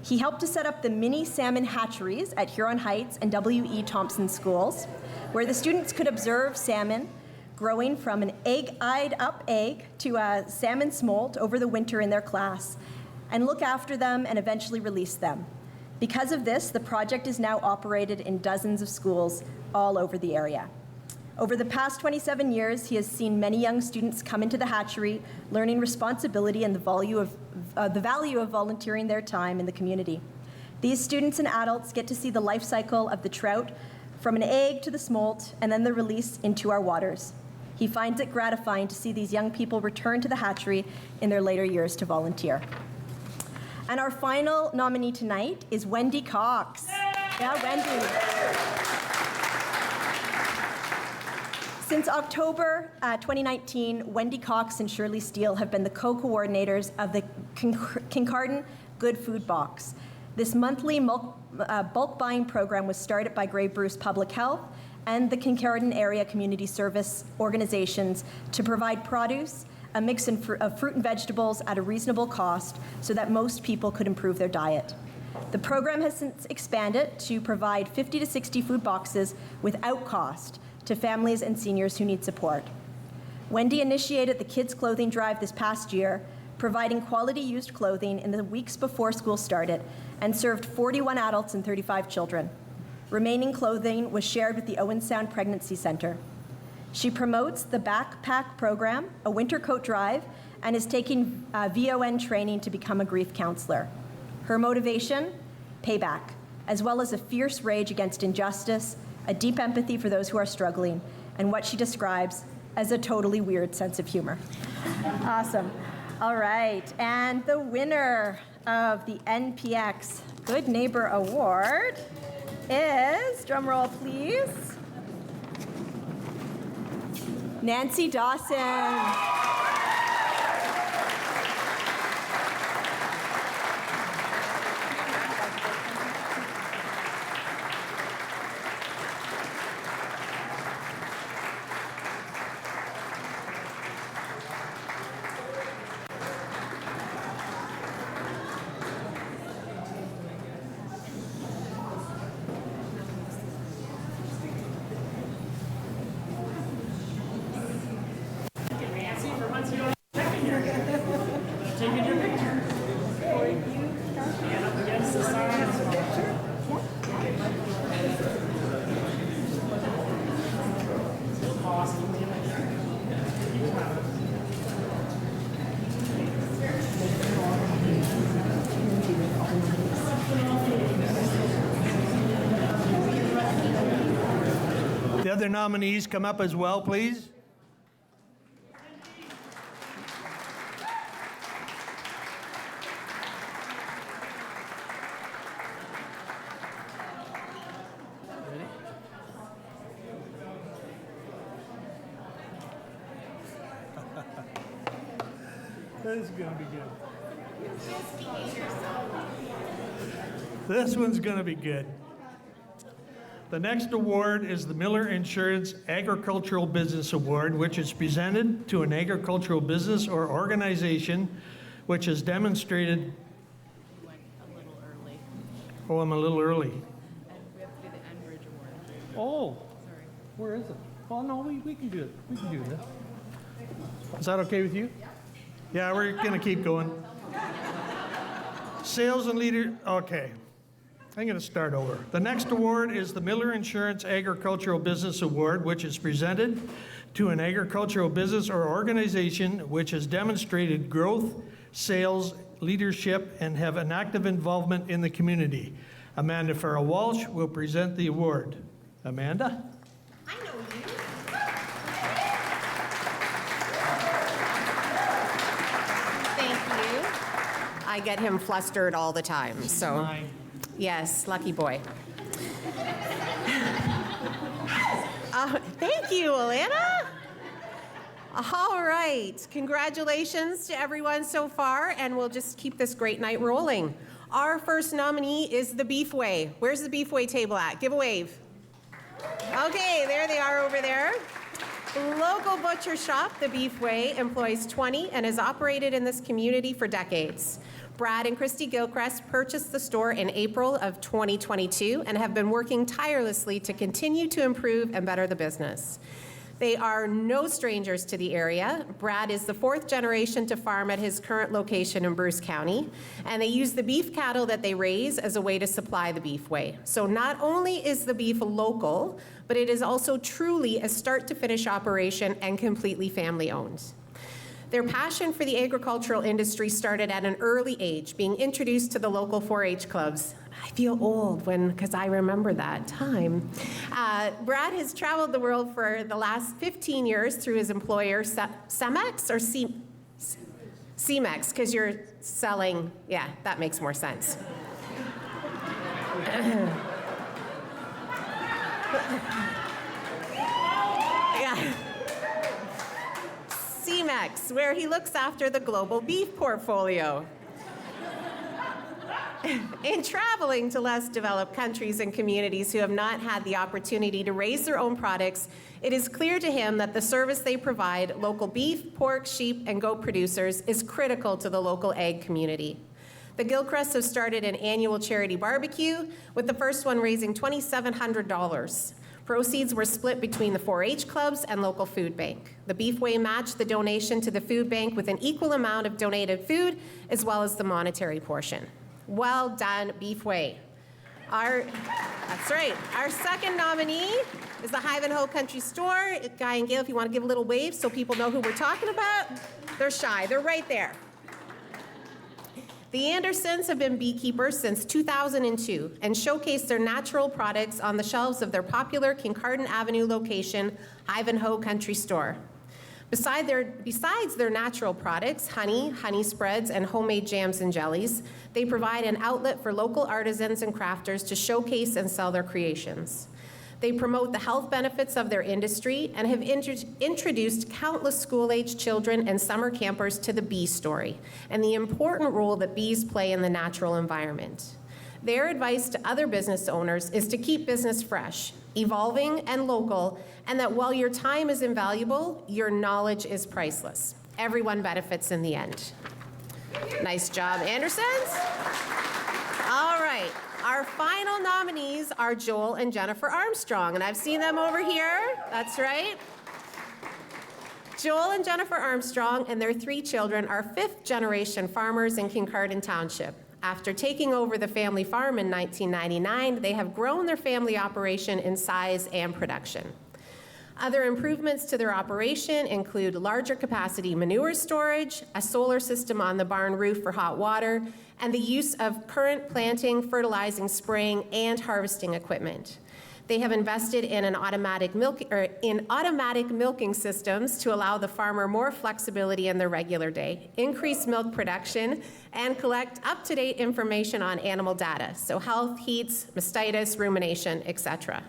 He helped to set up the mini salmon hatcheries at Huron Heights and W.E. Thompson schools, where the students could observe salmon growing from an eyed up egg to a salmon smolt over the winter in their class, and look after them and eventually release them. Because of this, the project is now operated in dozens of schools all over the area. Over the past 27 years, he has seen many young students come into the hatchery, learning responsibility and the value of volunteering their time in the community. These students and adults get to see the life cycle of the trout, from an egg to the smolt, and then the release into our waters. He finds it gratifying to see these young people return to the hatchery in their later years to volunteer. And our final nominee tonight is Wendy Cox. Yeah, Wendy. Since October 2019, Wendy Cox and Shirley Steele have been the co-coordinators of the Kincardine Good Food Box. This monthly bulk buying program was started by Grey Bruce Public Health and the Kincardine Area Community Service organizations to provide produce, a mix of fruit and vegetables at a reasonable cost so that most people could improve their diet. The program has since expanded to provide 50 to 60 food boxes without cost to families and seniors who need support. Wendy initiated the kids' clothing drive this past year, providing quality used clothing in the weeks before school started, and served 41 adults and 35 children. Remaining clothing was shared with the Owen Sound Pregnancy Center. She promotes the Backpack Program, a winter coat drive, and is taking VON training to become a grief counselor. Her motivation? Payback, as well as a fierce rage against injustice, a deep empathy for those who are struggling, and what she describes as a totally weird sense of humor. Awesome. All right, and the winner of the NPX Good Neighbor Award is, drum roll please, Nancy Dawson. The other nominees come up as well, please. This is going to be good. This one's going to be good. The next award is the Miller Insurance Agricultural Business Award, which is presented to an agricultural business or organization which has demonstrated. Oh, I'm a little early. And we have to do the Enbridge Award. Oh, where is it? Well, no, we can do it. We can do this. Is that okay with you? Yeah, we're going to keep going. Sales and leader. Okay. I'm going to start over. The next award is the Miller Insurance Agricultural Business Award, which is presented to an agricultural business or organization which has demonstrated growth, sales, leadership, and have an active involvement in the community. Amanda Farrell-Walsh will present the award. Amanda? I know you. Thank you. I get him flustered all the time, so. Mine. Yes, lucky boy. Thank you, Alana. All right, congratulations to everyone so far, and we'll just keep this great night rolling. Our first nominee is the Beefway. Where's the Beefway table at? Give a wave. Okay, there they are over there. Local butcher shop, the Beefway, employs 20 and has operated in this community for decades. Brad and Christy Gilchrist purchased the store in April of 2022 and have been working tirelessly to continue to improve and better the business. They are no strangers to the area. Brad is the 4th generation to farm at his current location in Bruce County, and they use the beef cattle that they raise as a way to supply the Beefway. So not only is the beef local, but it is also truly a start-to-finish operation and completely family-owned. Their passion for the agricultural industry started at an early age, being introduced to the local 4-H clubs. I feel old because I remember that time. Brad has traveled the world for the last 15 years through his employer, Cemex or Cemex, because you're selling, yeah, that makes more sense. Yeah. Cemex, where he looks after the global beef portfolio. In traveling to less developed countries and communities who have not had the opportunity to raise their own products, it is clear to him that the service they provide local beef, pork, sheep, and goat producers is critical to the local ag community. The Gilchrists have started an annual charity barbecue, with the first one raising $2,700. Proceeds were split between the 4-H clubs and local food bank. The Beefway matched the donation to the food bank with an equal amount of donated food, as well as the monetary portion. Well done, Beefway. That's right. Our second nominee is the Ivanhoe Country Store. Guy and Gail, if you want to give a little wave so people know who we're talking about. They're shy. They're right there. The Andersons have been beekeepers since 2002 and showcase their natural products on the shelves of their popular Kincardine Avenue location, Ivanhoe Country Store. Besides their natural products, honey spreads, and homemade jams and jellies, they provide an outlet for local artisans and crafters to showcase and sell their creations. They promote the health benefits of their industry and have introduced countless school-age children and summer campers to the bee story and the important role that bees play in the natural environment. Their advice to other business owners is to keep business fresh, evolving, and local, and that while your time is invaluable, your knowledge is priceless. Everyone benefits in the end. Nice job, Andersons. All right. Our final nominees are Joel and Jennifer Armstrong, and I've seen them over here. That's right. Joel and Jennifer Armstrong and their 3 children are 5th-generation farmers in Kincardine Township. After taking over the family farm in 1999, they have grown their family operation in size and production. Other improvements to their operation include larger capacity manure storage, a solar system on the barn roof for hot water, and the use of current planting, fertilizing, spraying, and harvesting equipment. They have invested in automatic milking systems to allow the farmer more flexibility in their regular day, increase milk production, and collect up-to-date information on animal data, so health, heats, mastitis, rumination, etc.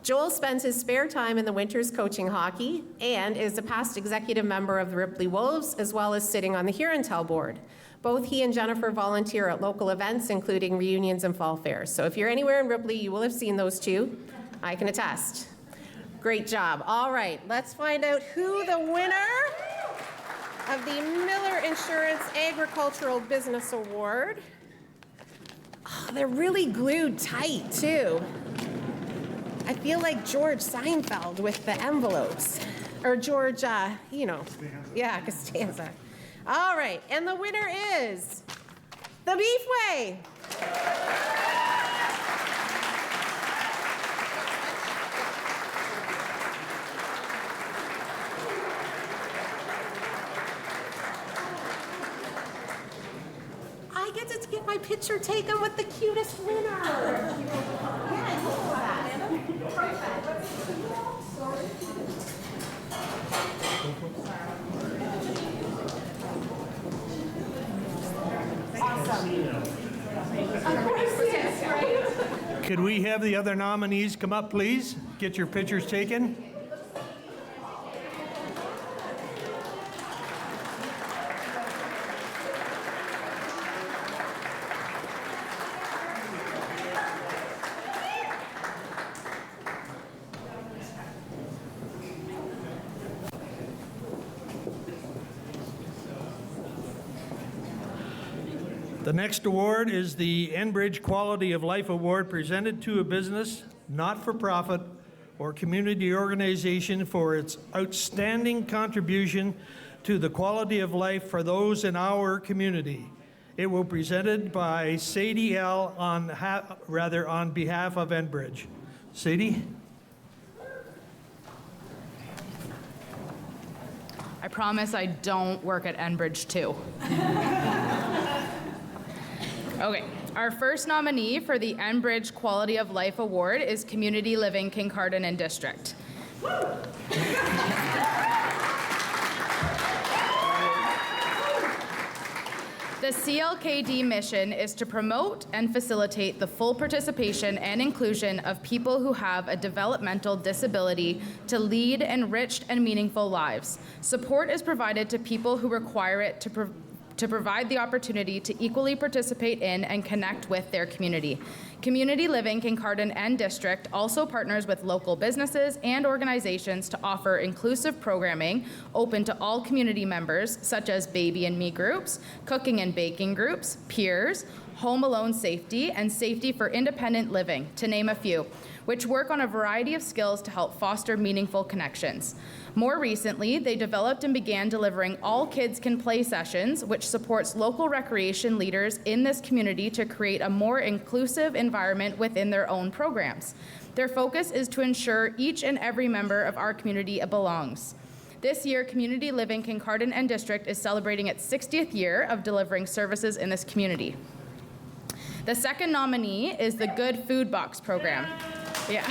Joel spends his spare time in the winters coaching hockey and is a past executive member of the Ripley Wolves, as well as sitting on the Hurontel board. Both he and Jennifer volunteer at local events, including reunions and fall fairs. So if you're anywhere in Ripley, you will have seen those two. I can attest. Great job. All right, let's find out who the winner of the Miller Insurance Agricultural Business Award. Oh, they're really glued tight, too. I feel like George Seinfeld with the envelopes. Or George, Costanza. All right, and the winner is the Beefway. I get to get my picture taken with the cutest winner. Yeah, look at that. Could we have the other nominees come up, please? Get your pictures taken. The next award is the Enbridge Quality of Life Award, presented to a business, not-for-profit, or community organization for its outstanding contribution to the quality of life for those in our community. It will be presented by Sadie L. on behalf of Enbridge. Sadie? I promise I don't work at Enbridge too. Okay, our first nominee for the Enbridge Quality of Life Award is Community Living Kincardine and District. The CLKD mission is to promote and facilitate the full participation and inclusion of people who have a developmental disability to lead enriched and meaningful lives. Support is provided to people who require it to provide the opportunity to equally participate in and connect with their community. Community Living Kincardine and District also partners with local businesses and organizations to offer inclusive programming open to all community members, such as Baby and Me groups, cooking and baking groups, peers, home alone safety, and safety for independent living, to name a few, which work on a variety of skills to help foster meaningful connections. More recently, they developed and began delivering All Kids Can Play sessions, which supports local recreation leaders in this community to create a more inclusive environment within their own programs. Their focus is to ensure each and every member of our community belongs. This year, Community Living Kincardine and District is celebrating its 60th year of delivering services in this community. The second nominee is the Good Food Box program. Yeah.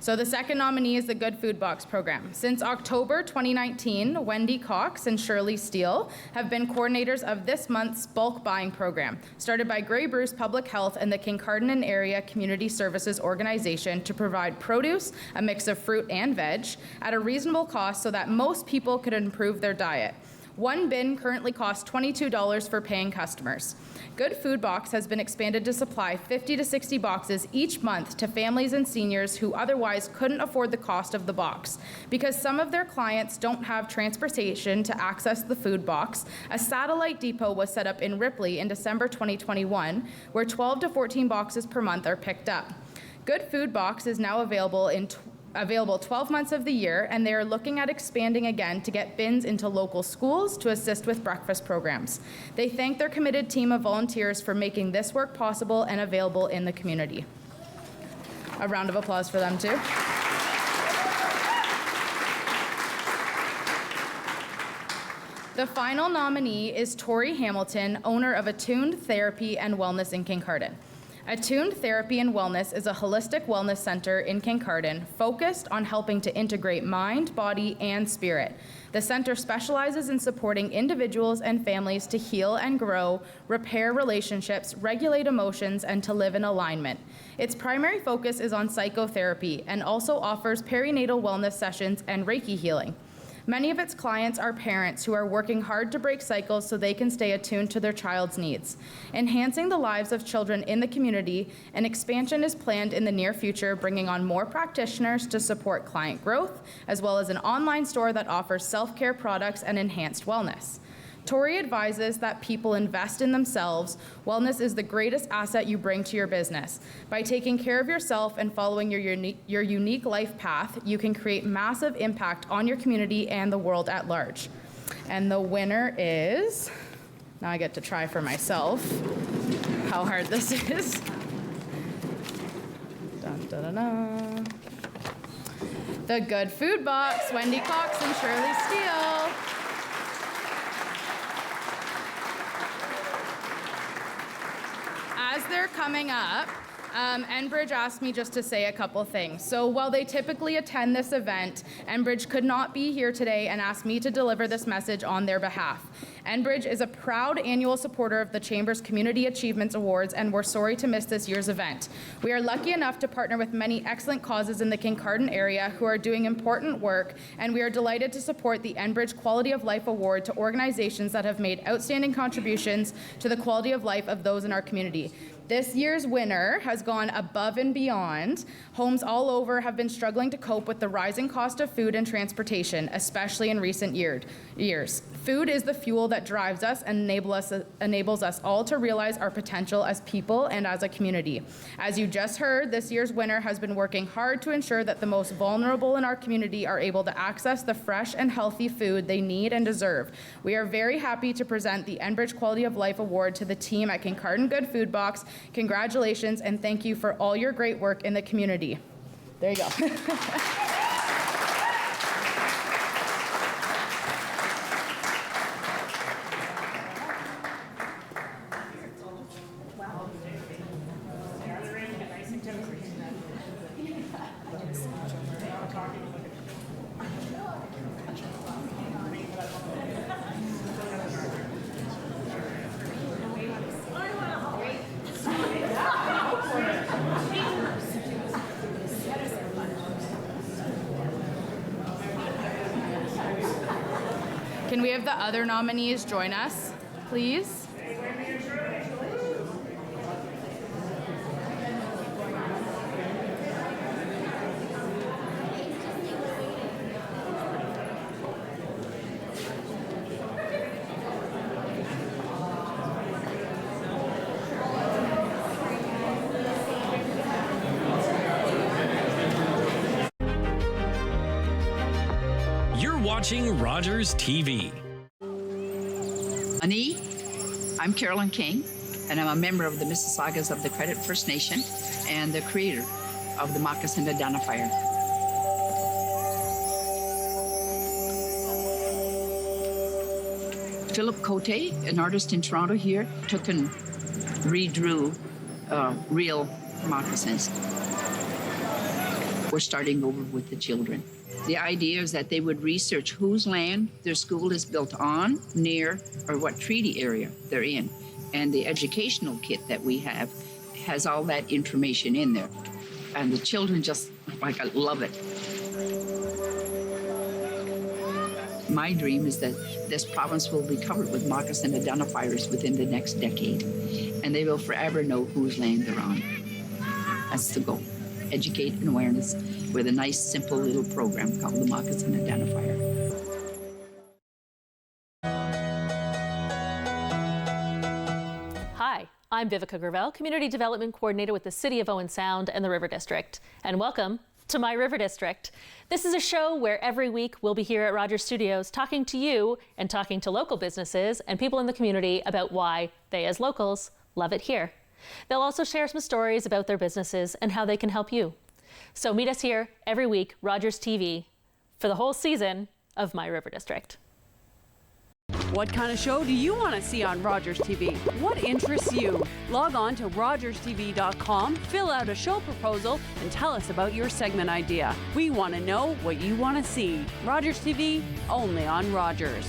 So the second nominee is the Good Food Box program. Since October 2019, Wendy Cox and Shirley Steele have been coordinators of this month's bulk buying program, started by Grey Bruce Public Health and the Kincardine and Area Community Services Organization to provide produce, a mix of fruit and veg, at a reasonable cost so that most people could improve their diet. One bin currently costs $22 for paying customers. Good Food Box has been expanded to supply 50 to 60 boxes each month to families and seniors who otherwise couldn't afford the cost of the box. Because some of their clients don't have transportation to access the food box, a satellite depot was set up in Ripley in December 2021, where 12 to 14 boxes per month are picked up. Good Food Box is now available 12 months of the year, and they are looking at expanding again to get bins into local schools to assist with breakfast programs. They thank their committed team of volunteers for making this work possible and available in the community. A round of applause for them too. The final nominee is Tori Hamilton, owner of Attuned Therapy and Wellness in Kincardine. Attuned Therapy and Wellness is a holistic wellness center in Kincardine focused on helping to integrate mind, body, and spirit. The center specializes in supporting individuals and families to heal and grow, repair relationships, regulate emotions, and to live in alignment. Its primary focus is on psychotherapy and also offers perinatal wellness sessions and Reiki healing. Many of its clients are parents who are working hard to break cycles so they can stay attuned to their child's needs. Enhancing the lives of children in the community, an expansion is planned in the near future, bringing on more practitioners to support client growth, as well as an online store that offers self-care products and enhanced wellness. Tori advises that people invest in themselves. Wellness is the greatest asset you bring to your business. By taking care of yourself and following your unique life path, you can create massive impact on your community and the world at large. And the winner is, now I get to try for myself how hard this is. Dun, dun, dun, dun. The Good Food Box, Wendy Cox and Shirley Steele. As they're coming up, Enbridge asked me just to say a couple things. So while they typically attend this event, Enbridge could not be here today and asked me to deliver this message on their behalf. Enbridge is a proud annual supporter of the Chamber's Community Achievements Awards, and we're sorry to miss this year's event. We are lucky enough to partner with many excellent causes in the Kincardine area who are doing important work, and we are delighted to support the Enbridge Quality of Life Award to organizations that have made outstanding contributions to the quality of life of those in our community. This year's winner has gone above and beyond. Homes all over have been struggling to cope with the rising cost of food and transportation, especially in recent years. Food is the fuel that drives us and enables us all to realize our potential as people and as a community. As you just heard, this year's winner has been working hard to ensure that the most vulnerable in our community are able to access the fresh and healthy food they need and deserve. We are very happy to present the Enbridge Quality of Life Award to the team at Kincardine Good Food Box. Congratulations and thank you for all your great work in the community. There you go. Can we have the other nominees join us, please? Watching Rogers TV. I'm Carolyn King, and I'm a member of the Mississaugas of the Credit First Nation and the creator of the Moccasin Identifier. Philip Cote, an artist in Toronto here, took and redrew real moccasins. we're starting over with the children. The idea is that they would research whose land their school is built on, near, or what treaty area they're in. And the educational kit that we have has all that information in there. And the children just, like, I love it. My dream is that this province will be covered with moccasin identifiers within the next decade, and they will forever know whose land they're on. That's the goal. Educate and awareness with a nice, simple little program called the Moccasin Identifier. Hi, I'm Vivica Gravel, Community Development Coordinator with the City of Owen Sound and the River District, and welcome to My River District. This is a show where every week we'll be here at Rogers Studios talking to you and talking to local businesses and people in the community about why they, as locals, love it here. They'll also share some stories about their businesses and how they can help you. So meet us here every week, Rogers TV, for the whole season of My River District. What kind of show do you want to see on Rogers TV? What interests you? Log on to rogerstv.com, fill out a show proposal, and tell us about your segment idea. We want to know what you want to see. Rogers TV, only on Rogers.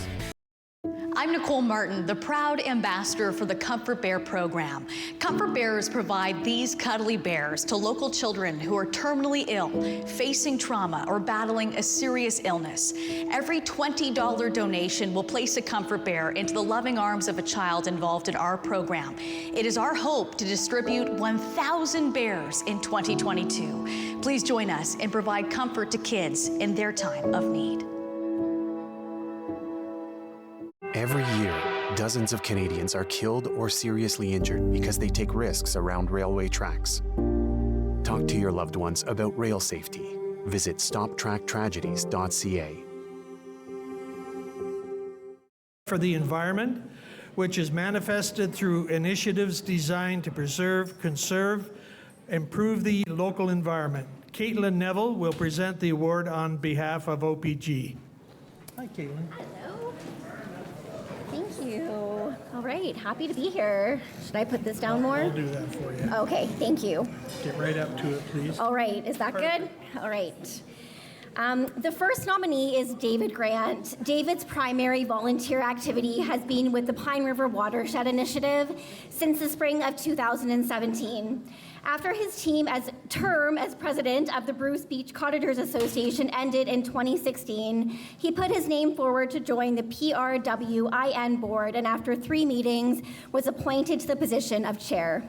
I'm Nicole Martin, the proud ambassador for the Comfort Bear program. Comfort Bears provide these cuddly bears to local children who are terminally ill, facing trauma, or battling a serious illness. Every $20 donation will place a Comfort Bear into the loving arms of a child involved in our program. It is our hope to distribute 1,000 bears in 2022. Please join us and provide comfort to kids in their time of need. Every year, dozens of Canadians are killed or seriously injured because they take risks around railway tracks. Talk to your loved ones about rail safety. Visit stoptracktragedies.ca. For the environment, which is manifested through initiatives designed to preserve, conserve, improve the local environment. Caitlin Neville will present the award on behalf of OPG. Hi, Caitlin. Thank you. All right, happy to be here. Should I put this down more? I'll do that for you. Okay, thank you. Get right up to it, please. All right, is that good? All right. The first nominee is David Grant. David's primary volunteer activity has been with the Pine River Watershed Initiative since the spring of 2017. After his term as president of the Bruce Beach Cottagers Association ended in 2016, he put his name forward to join the PRWIN board, and after 3 meetings, was appointed to the position of chair.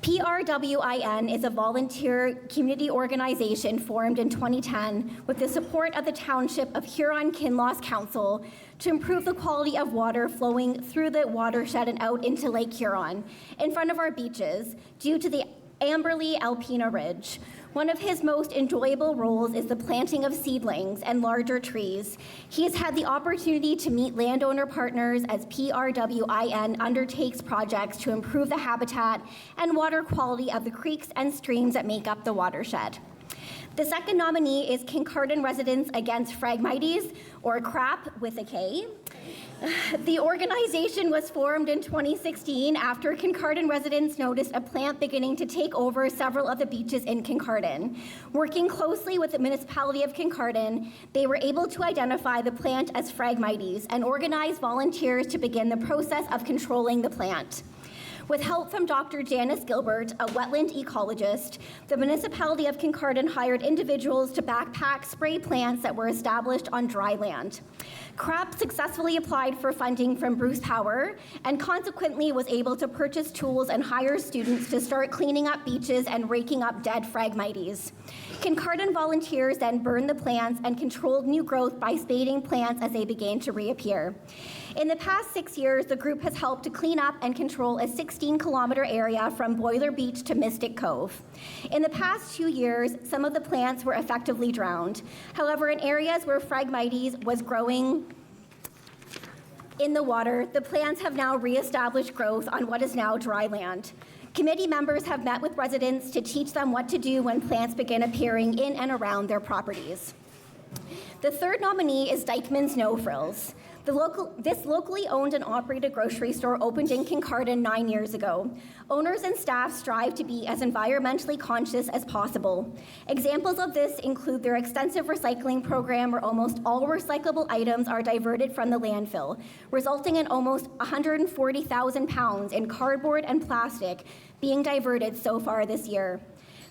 PRWIN is a volunteer community organization formed in 2010 with the support of the Township of Huron-Kinloss Council to improve the quality of water flowing through the watershed and out into Lake Huron in front of our beaches due to the Amberley Alpena Ridge. One of his most enjoyable roles is the planting of seedlings and larger trees. He has had the opportunity to meet landowner partners as PRWIN undertakes projects to improve the habitat and water quality of the creeks and streams that make up the watershed. The second nominee is Kincardine Residents Against Phragmites, or CRAP with a K. The organization was formed in 2016 after Kincardine residents noticed a plant beginning to take over several of the beaches in Kincardine. Working closely with the municipality of Kincardine, they were able to identify the plant as Phragmites and organize volunteers to begin the process of controlling the plant. With help from Dr. Janice Gilbert, a wetland ecologist, the municipality of Kincardine hired individuals to backpack spray plants that were established on dry land. CRAP successfully applied for funding from Bruce Power and consequently was able to purchase tools and hire students to start cleaning up beaches and raking up dead Phragmites. Kincardine volunteers then burned the plants and controlled new growth by spading plants as they began to reappear. In the past 6 years, the group has helped to clean up and control a 16-kilometer area from Boiler Beach to Mystic Cove. In the past 2 years, some of the plants were effectively drowned. However, in areas where Phragmites was growing in the water, the plants have now reestablished growth on what is now dry land. Committee members have met with residents to teach them what to do when plants begin appearing in and around their properties. The third nominee is Dykeman's No Frills. This locally owned and operated grocery store opened in Kincardine 9 years ago. Owners and staff strive to be as environmentally conscious as possible. Examples of this include their extensive recycling program where almost all recyclable items are diverted from the landfill, resulting in almost 140,000 pounds in cardboard and plastic being diverted so far this year.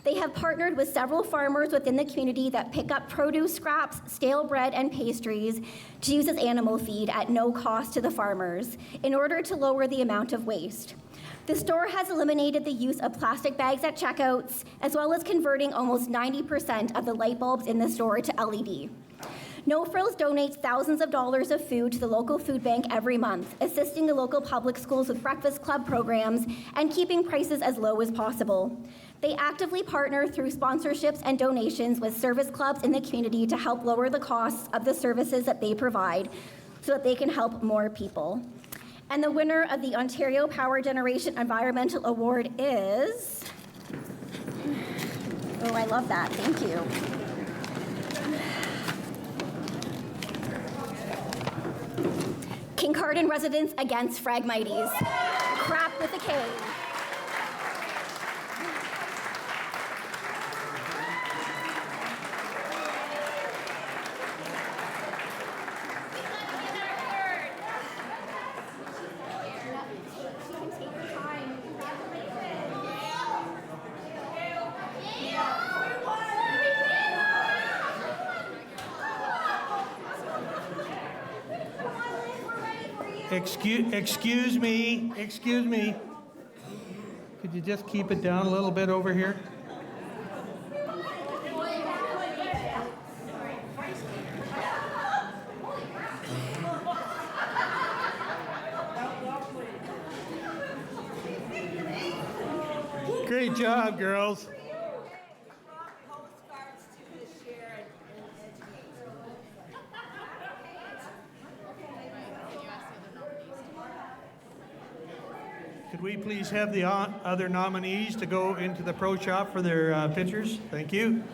They have partnered with several farmers within the community that pick up produce scraps, stale bread, and pastries to use as animal feed at no cost to the farmers in order to lower the amount of waste. The store has eliminated the use of plastic bags at checkouts, as well as converting almost 90% of the light bulbs in the store to LED. No Frills donates thousands of dollars of food to the local food bank every month, assisting the local public schools with breakfast club programs and keeping prices as low as possible. They actively partner through sponsorships and donations with service clubs in the community to help lower the costs of the services that they provide so that they can help more people. And the winner of the Ontario Power Generation Environmental Award is... Oh, I love that. Thank you. Kincardine Residents Against Phragmites. Crap with a K. Excuse me. Could you just keep it down a little bit over here? Great job, girls. Could we please have the other nominees to go into the pro shop for their pictures? Thank you.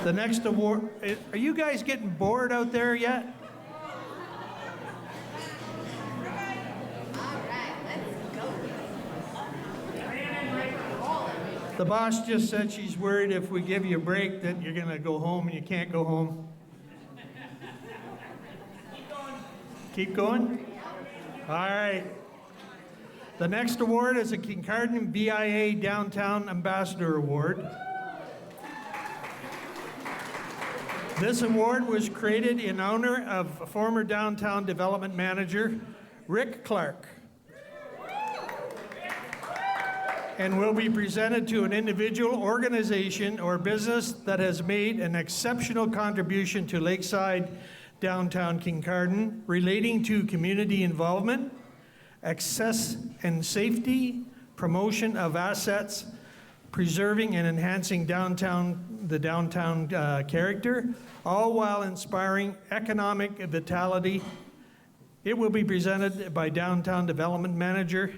The next award, are you guys getting bored out there yet? The boss just said she's worried if we give you a break that you're gonna go home and you can't go home. Keep going? All right. The next award is a Kincardine BIA Downtown Ambassador Award. This award was created in honor of former downtown development manager Rick Clark and will be presented to an individual, organization, or business that has made an exceptional contribution to Lakeside downtown Kincardine relating to community involvement, access and safety, promotion of assets, preserving and enhancing the downtown character, all while inspiring economic vitality. It will be presented by Downtown Development Manager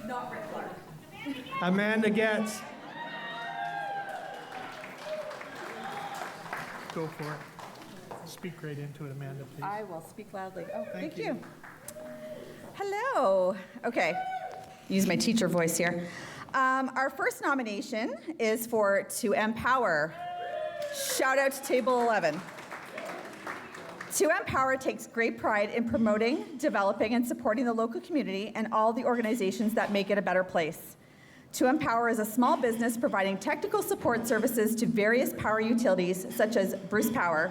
Not Rick Clark. Amanda Getz. Go for it. Speak right into it, Amanda, please. I will speak loudly. Oh, Thank thank you. Hello. Okay. Use my teacher voice here. Our first nomination is for To Empower. Shout out to Table 11. To Empower takes great pride in promoting, developing, and supporting the local community and all the organizations that make it a better place. To Empower is a small business providing technical support services to various power utilities, such as Bruce Power.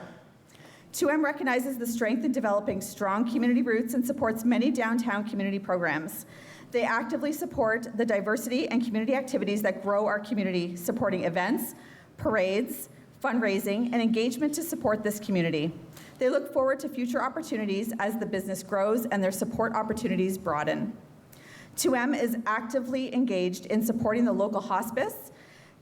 2M recognizes the strength in developing strong community roots and supports many downtown community programs. They actively support the diversity and community activities that grow our community, supporting events, parades, fundraising, and engagement to support this community. They look forward to future opportunities as the business grows and their support opportunities broaden. 2M is actively engaged in supporting the local hospice,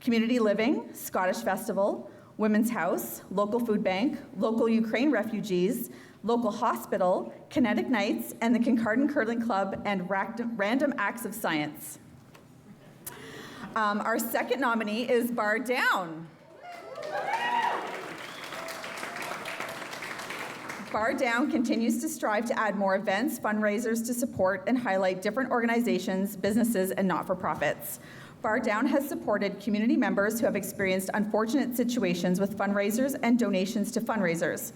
community living, Scottish Festival, Women's House, local food bank, local Ukraine refugees, local hospital, Kinetic Nights, and the Kincardine Curling Club, and Random Acts of Science. Our second nominee is Bar Down. Bar Down continues to strive to add more events, fundraisers to support and highlight different organizations, businesses, and not-for-profits. Bar Down has supported community members who have experienced unfortunate situations with fundraisers and donations to fundraisers.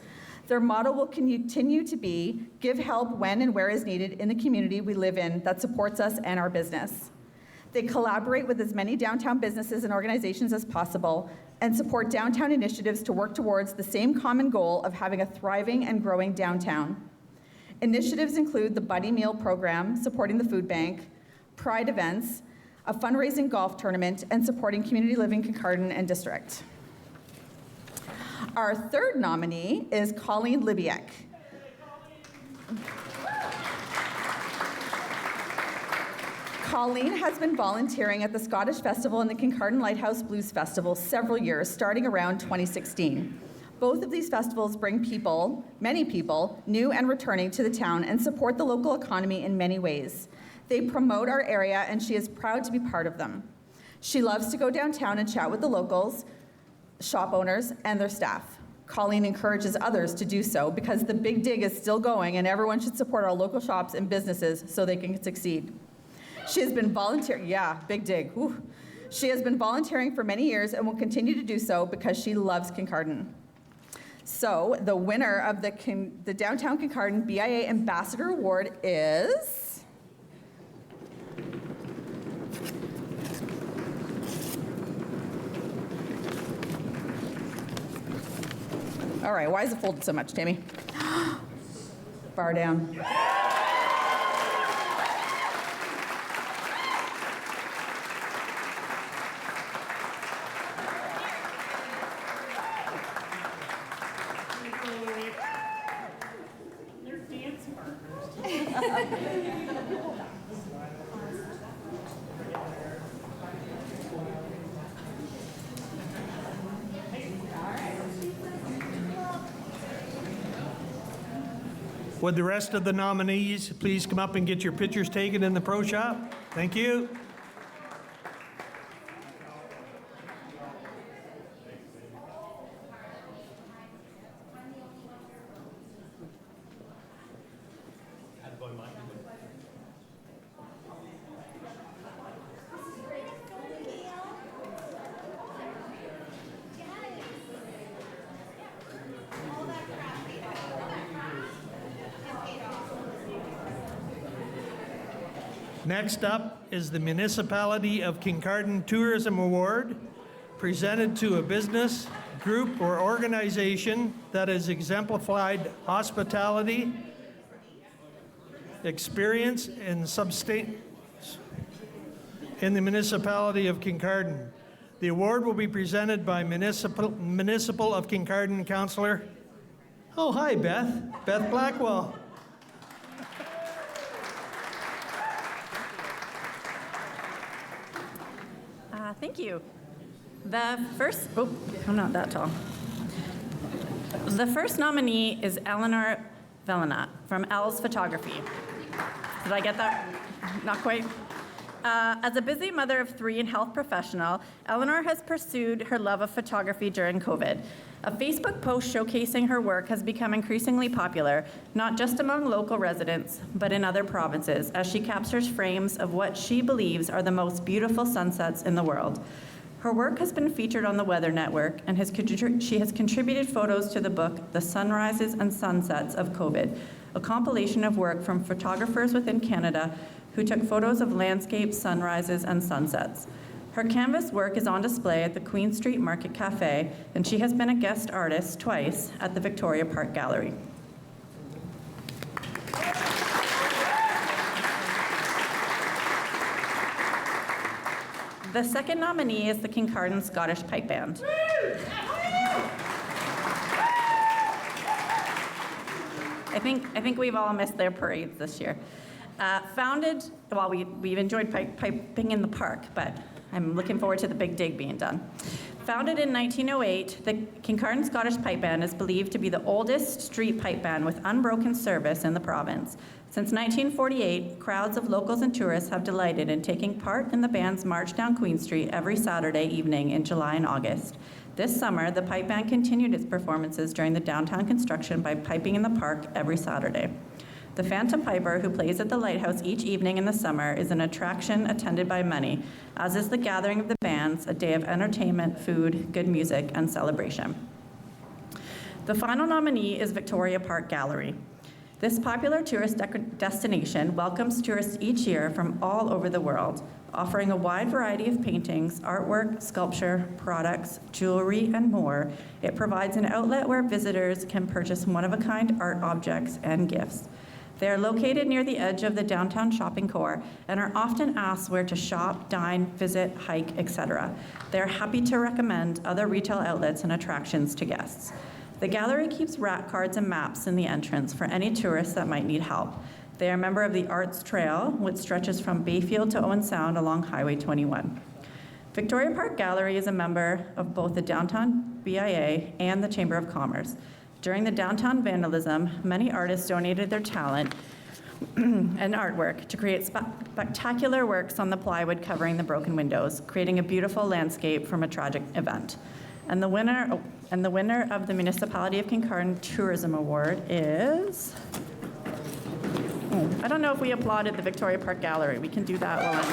Their motto will continue to be, give help when and where is needed in the community we live in that supports us and our business. They collaborate with as many downtown businesses and organizations as possible and support downtown initiatives to work towards the same common goal of having a thriving and growing downtown. Initiatives include the Buddy Meal program, supporting the food bank, Pride events, a fundraising golf tournament, and supporting community living Kincardine and District. Our third nominee is Colleen Libiek. Colleen has been volunteering at the Scottish Festival and the Kincardine Lighthouse Blues Festival several years, starting around 2016. Both of these festivals bring people, many people, new and returning to the town and support the local economy in many ways. They promote our area and she is proud to be part of them. She loves to go downtown and chat with the locals, shop owners, and their staff. Colleen encourages others to do so because the Big Dig is still going and everyone should support our local shops and businesses so they can succeed. She has been volunteering, yeah, Big Dig. Whew. She has been volunteering for many years and will continue to do so because she loves Kincardine. So the winner of the Downtown Kincardine BIA Ambassador Award is... All right, why is it folded so much, Tammy? Bar Down. Would the rest of the nominees please come up and get your pictures taken in the pro shop? Thank you. Next up is the Municipality of Kincardine Tourism Award, presented to a business, group, or organization that has exemplified hospitality, experience, and substance in the Municipality of Kincardine. The award will be presented by Municipal of Kincardine Councillor. Oh, hi, Beth Blackwell. Thank you. I'm not that tall. The first nominee is Eleanor Velena from Elle's Photography. Did I get that? Not quite. As a busy mother of 3 and health professional, Eleanor has pursued her love of photography during COVID. A Facebook post showcasing her work has become increasingly popular, not just among local residents, but in other provinces, as she captures frames of what she believes are the most beautiful sunsets in the world. Her work has been featured on the Weather Network, and she has contributed photos to the book, The Sunrises and Sunsets of COVID, a compilation of work from photographers within Canada who took photos of landscapes, sunrises, and sunsets. Her canvas work is on display at the Queen Street Market Cafe, and she has been a guest artist twice at the Victoria Park Gallery. The second nominee is the Kincardine Scottish Pipe Band. I think we've all missed their parades this year. We've enjoyed piping in the park, but I'm looking forward to the big dig being done. Founded in 1908, the Kincardine Scottish Pipe Band is believed to be the oldest street pipe band with unbroken service in the province. Since 1948, crowds of locals and tourists have delighted in taking part in the band's march down Queen Street every Saturday evening in July and August. This summer, the pipe band continued its performances during the downtown construction by piping in the park every Saturday. The Phantom Piper, who plays at the Lighthouse each evening in the summer, is an attraction attended by many, as is the gathering of the bands, a day of entertainment, food, good music, and celebration. The final nominee is Victoria Park Gallery. This popular tourist destination welcomes tourists each year from all over the world, offering a wide variety of paintings, artwork, sculpture, products, jewelry, and more. It provides an outlet where visitors can purchase one-of-a-kind art objects and gifts. They are located near the edge of the downtown shopping core and are often asked where to shop, dine, visit, hike, etc. They are happy to recommend other retail outlets and attractions to guests. The gallery keeps rat cards and maps in the entrance for any tourists that might need help. They are a member of the Arts Trail, which stretches from Bayfield to Owen Sound along Highway 21. Victoria Park Gallery is a member of both the Downtown BIA and the Chamber of Commerce. During the downtown vandalism, many artists donated their talent and artwork to create spectacular works on the plywood covering the broken windows, creating a beautiful landscape from a tragic event. And the winner of the Municipality of Kincardine Tourism Award is... I don't know if we applauded the Victoria Park Gallery. We can do that while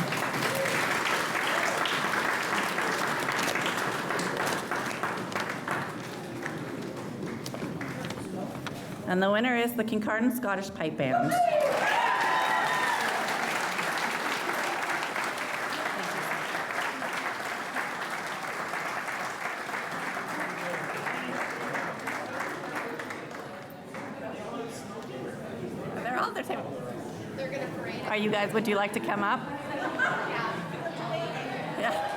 And the winner is the Kincardine Scottish Pipe Band. They're all their table. Are you guys, would you like to come up? Yeah.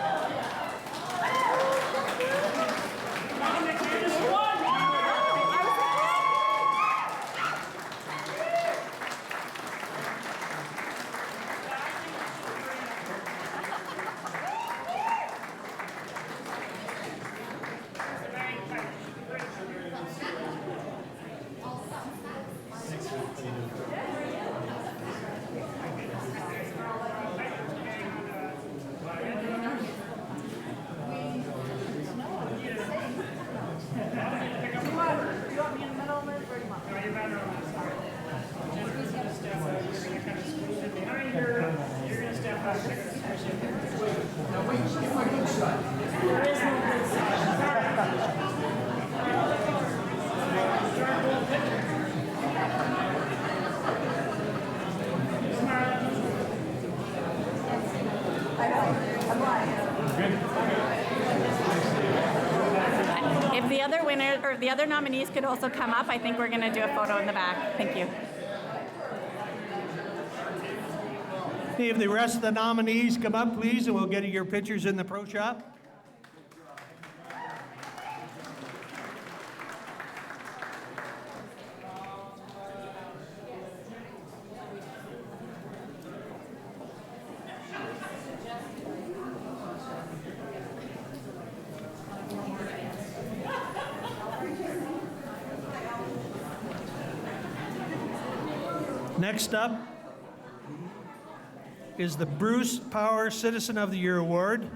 If the other winner or the other nominees could also come up, I think we're going to do a photo in the back. Thank you. Hey, if the rest of the nominees come up, please, and we'll get your pictures in the pro shop. Next up is the Bruce Power Citizen of the Year Award,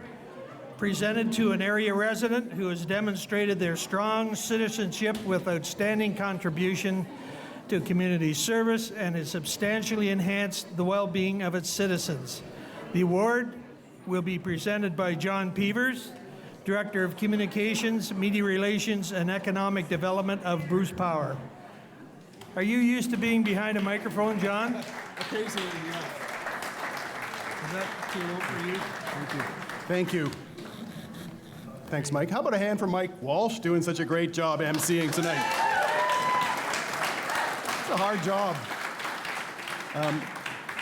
presented to an area resident who has demonstrated their strong citizenship with outstanding contribution to community service and has substantially enhanced the well-being of its citizens. The award will be presented by John Peevers, Director of Communications, Media Relations, and Economic Development of Bruce Power. Are you used to being behind a microphone, John? Occasionally, yeah. Is that too low for you? Thank you. Thank you. Thanks, Mike. How about a hand for Mike Walsh doing such a great job emceeing tonight? It's a hard job.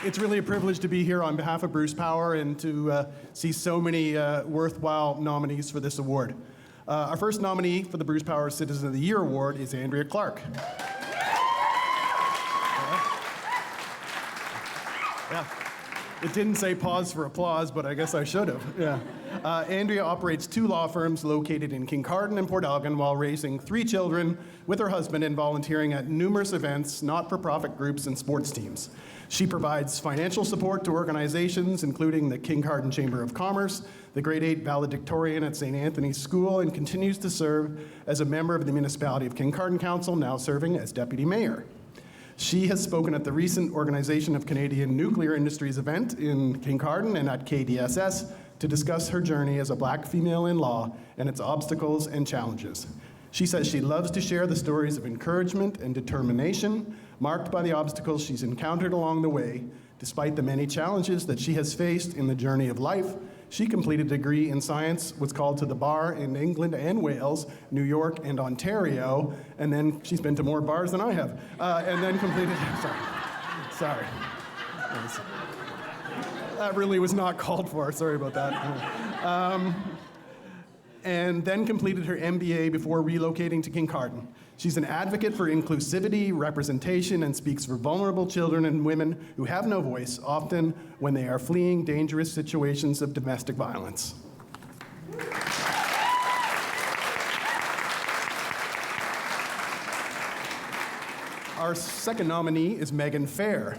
It's really a privilege to be here on behalf of Bruce Power and to see so many worthwhile nominees for this award. Our first nominee for the Bruce Power Citizen of the Year Award is Andrea Clark. Yeah. It didn't say pause for applause, but I guess I should have. Yeah. Andrea operates 2 law firms located in Kincardine and Port Elgin while raising 3 children with her husband and volunteering at numerous events, not-for-profit groups, and sports teams. She provides financial support to organizations including the Kincardine Chamber of Commerce, the Grade 8 valedictorian at St. Anthony's School, and continues to serve as a member of the Municipality of Kincardine Council, now serving as Deputy Mayor. She has spoken at the recent Organization of Canadian Nuclear Industries event in Kincardine and at KDSS to discuss her journey as a Black female in law and its obstacles and challenges. She says she loves to share the stories of encouragement and determination marked by the obstacles she's encountered along the way. Despite the many challenges that she has faced in the journey of life, she completed a degree in science, was called to the bar in England and Wales, New York and Ontario, and then she's been to more bars than I have, and then completed, sorry. That really was not called for, sorry about that. And then completed her MBA before relocating to Kincardine. She's an advocate for inclusivity, representation, and speaks for vulnerable children and women who have no voice, often when they are fleeing dangerous situations of domestic violence. Our second nominee is Megan Fair.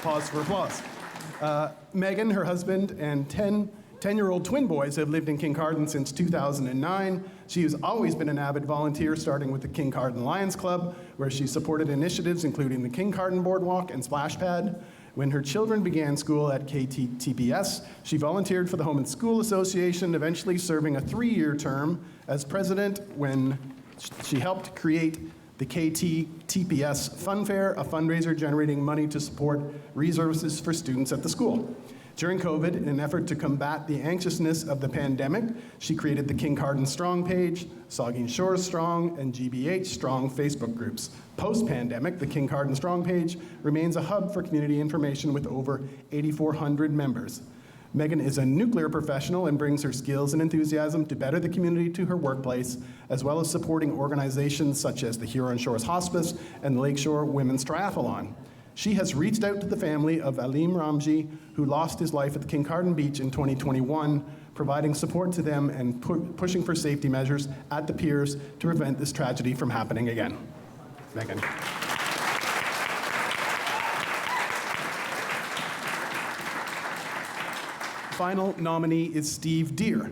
Pause for applause. Megan, her husband, and 10-year-old twin boys have lived in Kincardine since 2009. She has always been an avid volunteer, starting with the Kincardine Lions Club, where she supported initiatives including the Kincardine Boardwalk and Splash Pad. When her children began school at KTTPS, she volunteered for the Home and School Association, eventually serving a 3-year term as president when she helped create the KTTPS Fun Fair, a fundraiser generating money to support resources for students at the school. During COVID, in an effort to combat the anxiousness of the pandemic, she created the Kincardine Strong page, Saugeen Shores Strong, and GBH Strong Facebook groups. Post-pandemic, the Kincardine Strong page remains a hub for community information with over 8,400 members. Megan is a nuclear professional and brings her skills and enthusiasm to better the community to her workplace, as well as supporting organizations such as the Huron Shores Hospice and the Lakeshore Women's Triathlon. She has reached out to the family of Alim Ramji, who lost his life at the Kincardine Beach in 2021, providing support to them and pushing for safety measures at the piers to prevent this tragedy from happening again. Megan. Final nominee is Steve Deere.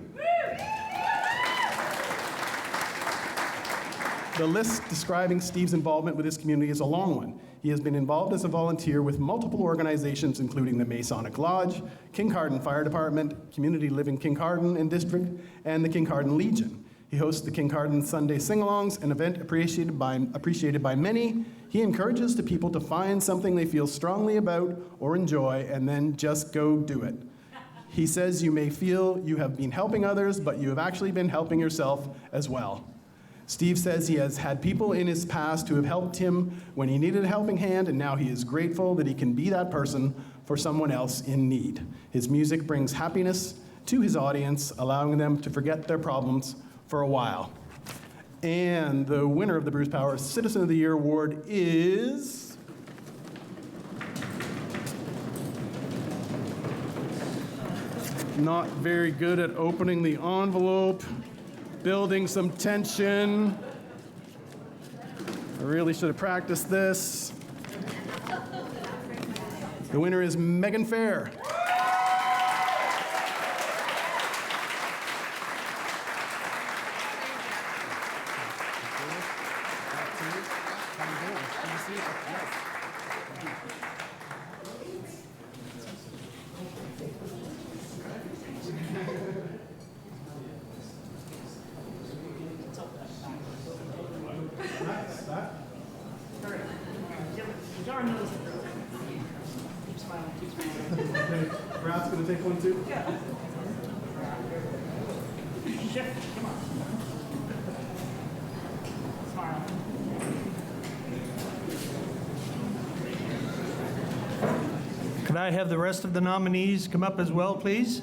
The list describing Steve's involvement with his community is a long one. He has been involved as a volunteer with multiple organizations, including the Masonic Lodge, Kincardine Fire Department, Community Living Kincardine and District, and the Kincardine Legion. He hosts the Kincardine Sunday Sing-Alongs, an event appreciated by many. He encourages the people to find something they feel strongly about or enjoy, and then just go do it. He says you may feel you have been helping others, but you have actually been helping yourself as well. Steve says he has had people in his past who have helped him when he needed a helping hand, and now he is grateful that he can be that person for someone else in need. His music brings happiness to his audience, allowing them to forget their problems for a while. And the winner of the Bruce Power Citizen of the Year Award is... not very good at opening the envelope. Building some tension. I really should have practiced this. The winner is Megan Fair. Brad's going to take one too? Yeah. Come on. Smile. Could I have the rest of the nominees come up as well, please?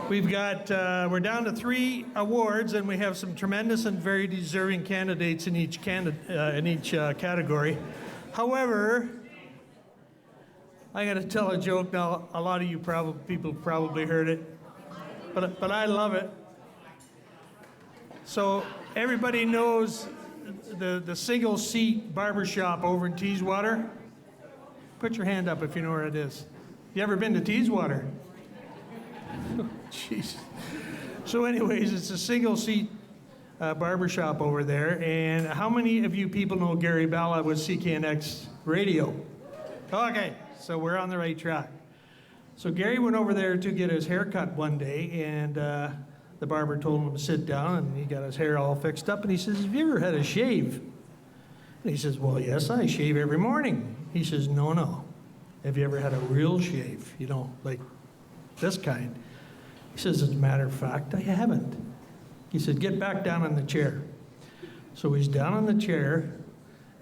We've got, we're down to 3 awards, and we have some tremendous and very deserving candidates in each category. However, I got to tell a joke now. A lot of you people probably heard it, but I love it. So everybody knows the single seat barbershop over in Teeswater. Put your hand up if you know where it is. You ever been to Teeswater? Jeez. So anyways, it's a single seat barbershop over there. And how many of you people know Gary Balla with CKNX Radio? Okay, so we're on the right track. So Gary went over there to get his hair cut one day, and the barber told him to sit down, and he got his hair all fixed up, and he says, have you ever had a shave? And he says, well, yes, I shave every morning. He says, no. Have you ever had a real shave? You know, like this kind? He says, as a matter of fact, I haven't. He said, get back down on the chair. So he's down on the chair,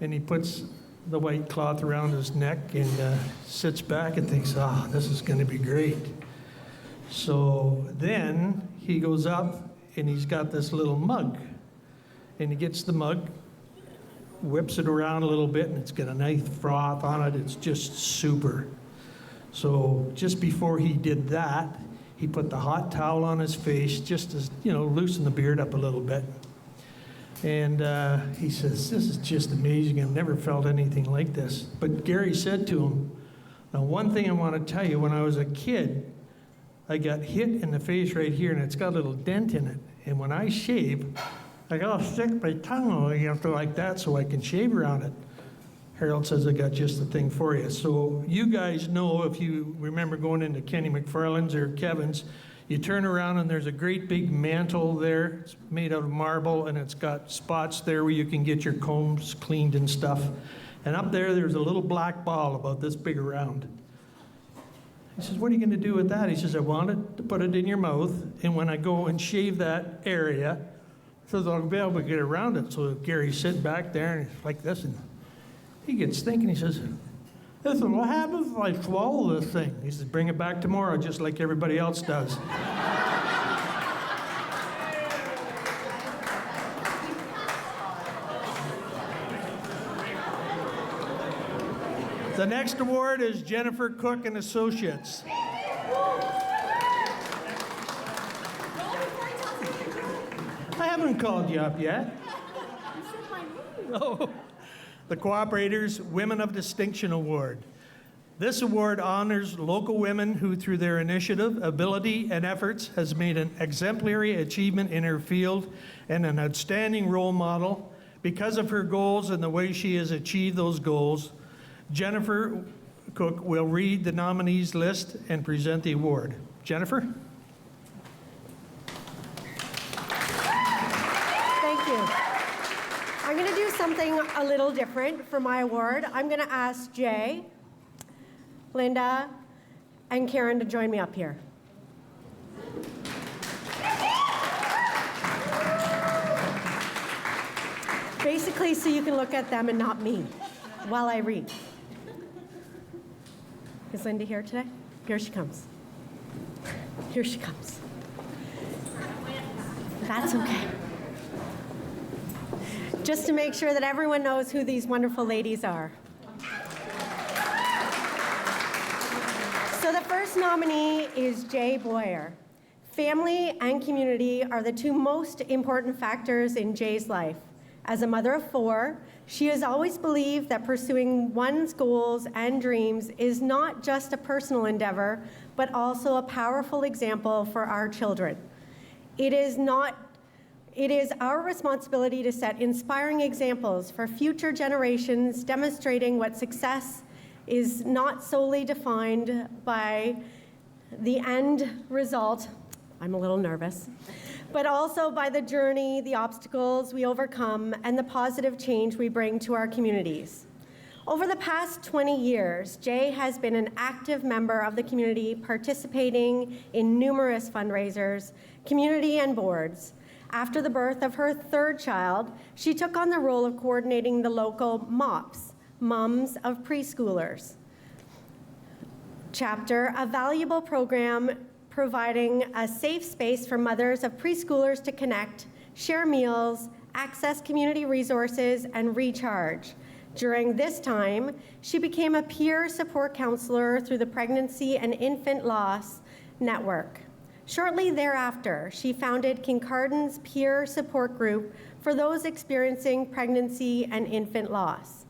and he puts the white cloth around his neck and sits back and thinks, this is going to be great. So then he goes up, and he's got this little mug. And he gets the mug, whips it around a little bit, and it's got a nice froth on it. It's just super. So just before he did that, he put the hot towel on his face just to, loosen the beard up a little bit. And he says, this is just amazing. I've never felt anything like this. But Gary said to him, now one thing I want to tell you, when I was a kid, I got hit in the face right here, and it's got a little dent in it. And when I shave, I gotta stick my tongue like that so I can shave around it. Harold says, I got just the thing for you. So you guys know, if you remember going into Kenny McFarland's or Kevin's, you turn around and there's a great big mantle there. It's made out of marble, and it's got spots there where you can get your combs cleaned and stuff. And up there's a little black ball about this big around. He says, what are you going to do with that? He says, I wanted to put it in your mouth, and when I go and shave that area, says I'll be able to get around it. So Gary's sitting back there and like this, and he gets thinking. He says, listen, what happens if I swallow this thing? He says, bring it back tomorrow, just like everybody else does. The next award is Jennifer Cook and Associates. I haven't called you up yet. Oh, the Cooperators Women of Distinction Award. This award honors local women who, through their initiative, ability, and efforts, has made an exemplary achievement in her field and an outstanding role model. Because of her goals and the way she has achieved those goals, Jennifer Cook will read the nominees list and present the award. Jennifer? Thank you. I'm going to do something a little different for my award. I'm going to ask Jay, Linda, and Karen to join me up here. Basically, so you can look at them and not me while I read. Is Linda here today? Here she comes. Here she comes. That's okay. Just to make sure that everyone knows who these wonderful ladies are. So the first nominee is Jay Boyer. Family and community are the two most important factors in Jay's life. As a mother of 4, she has always believed that pursuing one's goals and dreams is not just a personal endeavor, but also a powerful example for our children. It is our responsibility to set inspiring examples for future generations, demonstrating what success is not solely defined by the end result. I'm a little nervous. But also by the journey, the obstacles we overcome, and the positive change we bring to our communities. Over the past 20 years, Jay has been an active member of the community, participating in numerous fundraisers, community and boards. After the birth of her 3rd child, she took on the role of coordinating the local MOPS, Mums of Preschoolers chapter, a valuable program providing a safe space for mothers of preschoolers to connect, share meals, access community resources, and recharge. During this time, she became a peer support counselor through the Pregnancy and Infant Loss Network. Shortly thereafter, she founded Kincardin's peer support group for those experiencing pregnancy and infant loss.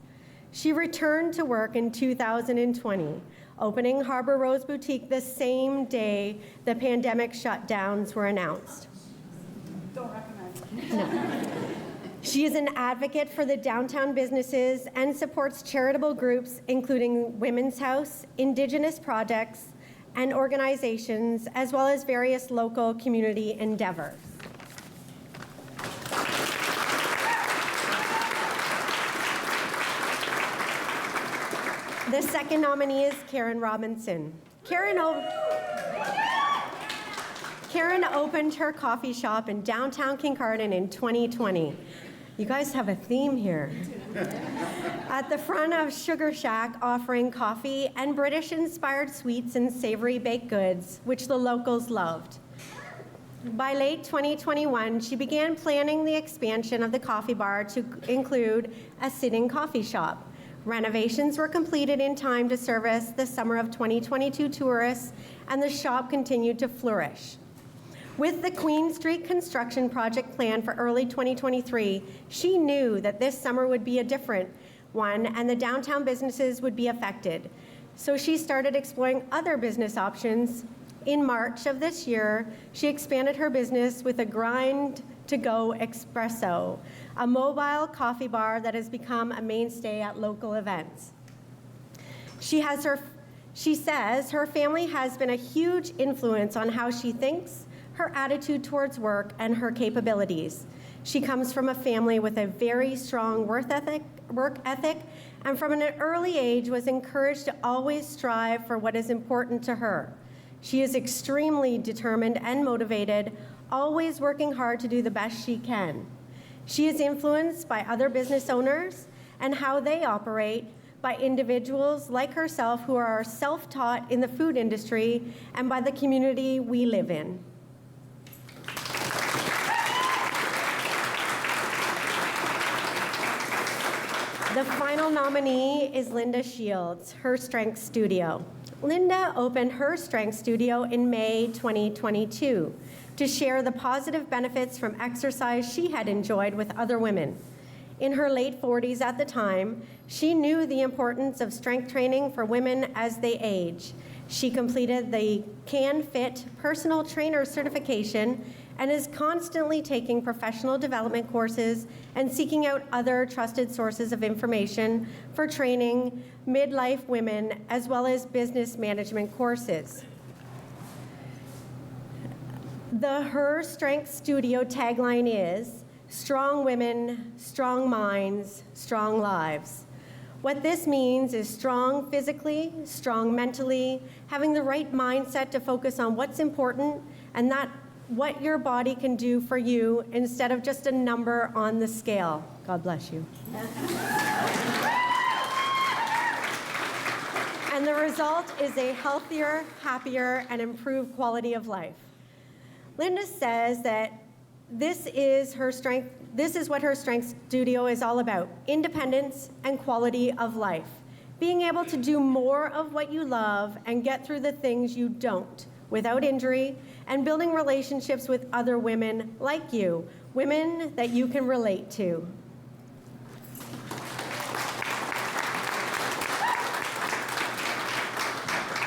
She returned to work in 2020, opening Harbor Rose Boutique the same day the pandemic shutdowns were announced. Don't recognize it. No. She is an advocate for the downtown businesses and supports charitable groups including Women's House, Indigenous projects, and organizations, as well as various local community endeavors. The second nominee is Karen Robinson. Karen opened her coffee shop in downtown Kincardine in 2020. You guys have a theme here. At the front of Sugar Shack, offering coffee and British-inspired sweets and savory baked goods, which the locals loved. By late 2021, she began planning the expansion of the coffee bar to include a sitting coffee shop. Renovations were completed in time to service the summer of 2022 tourists, and the shop continued to flourish. With the Queen Street construction project planned for early 2023, she knew that this summer would be a different one and the downtown businesses would be affected. So she started exploring other business options. In March of this year, she expanded her business with a Grind-to-Go Espresso, a mobile coffee bar that has become a mainstay at local events. She says her family has been a huge influence on how she thinks, her attitude towards work, and her capabilities. She comes from a family with a very strong work ethic, and from an early age was encouraged to always strive for what is important to her. She is extremely determined and motivated, always working hard to do the best she can. She is influenced by other business owners and how they operate, by individuals like herself who are self-taught in the food industry, and by the community we live in. The final nominee is Linda Shields, Her Strength Studio. Linda opened Her Strength Studio in May 2022 to share the positive benefits from exercise she had enjoyed with other women. In her late 40s at the time, she knew the importance of strength training for women as they age. She completed the CanFit personal trainer certification and is constantly taking professional development courses and seeking out other trusted sources of information for training midlife women, as well as business management courses. The Her Strength Studio tagline is, "Strong women, strong minds, strong lives." What this means is strong physically, strong mentally, having the right mindset to focus on what's important and that what your body can do for you instead of just a number on the scale. God bless you. And the result is a healthier, happier, and improved quality of life. Linda says that this is what Her Strength Studio is all about: independence and quality of life. Being able to do more of what you love and get through the things you don't without injury, and building relationships with other women like you, women that you can relate to.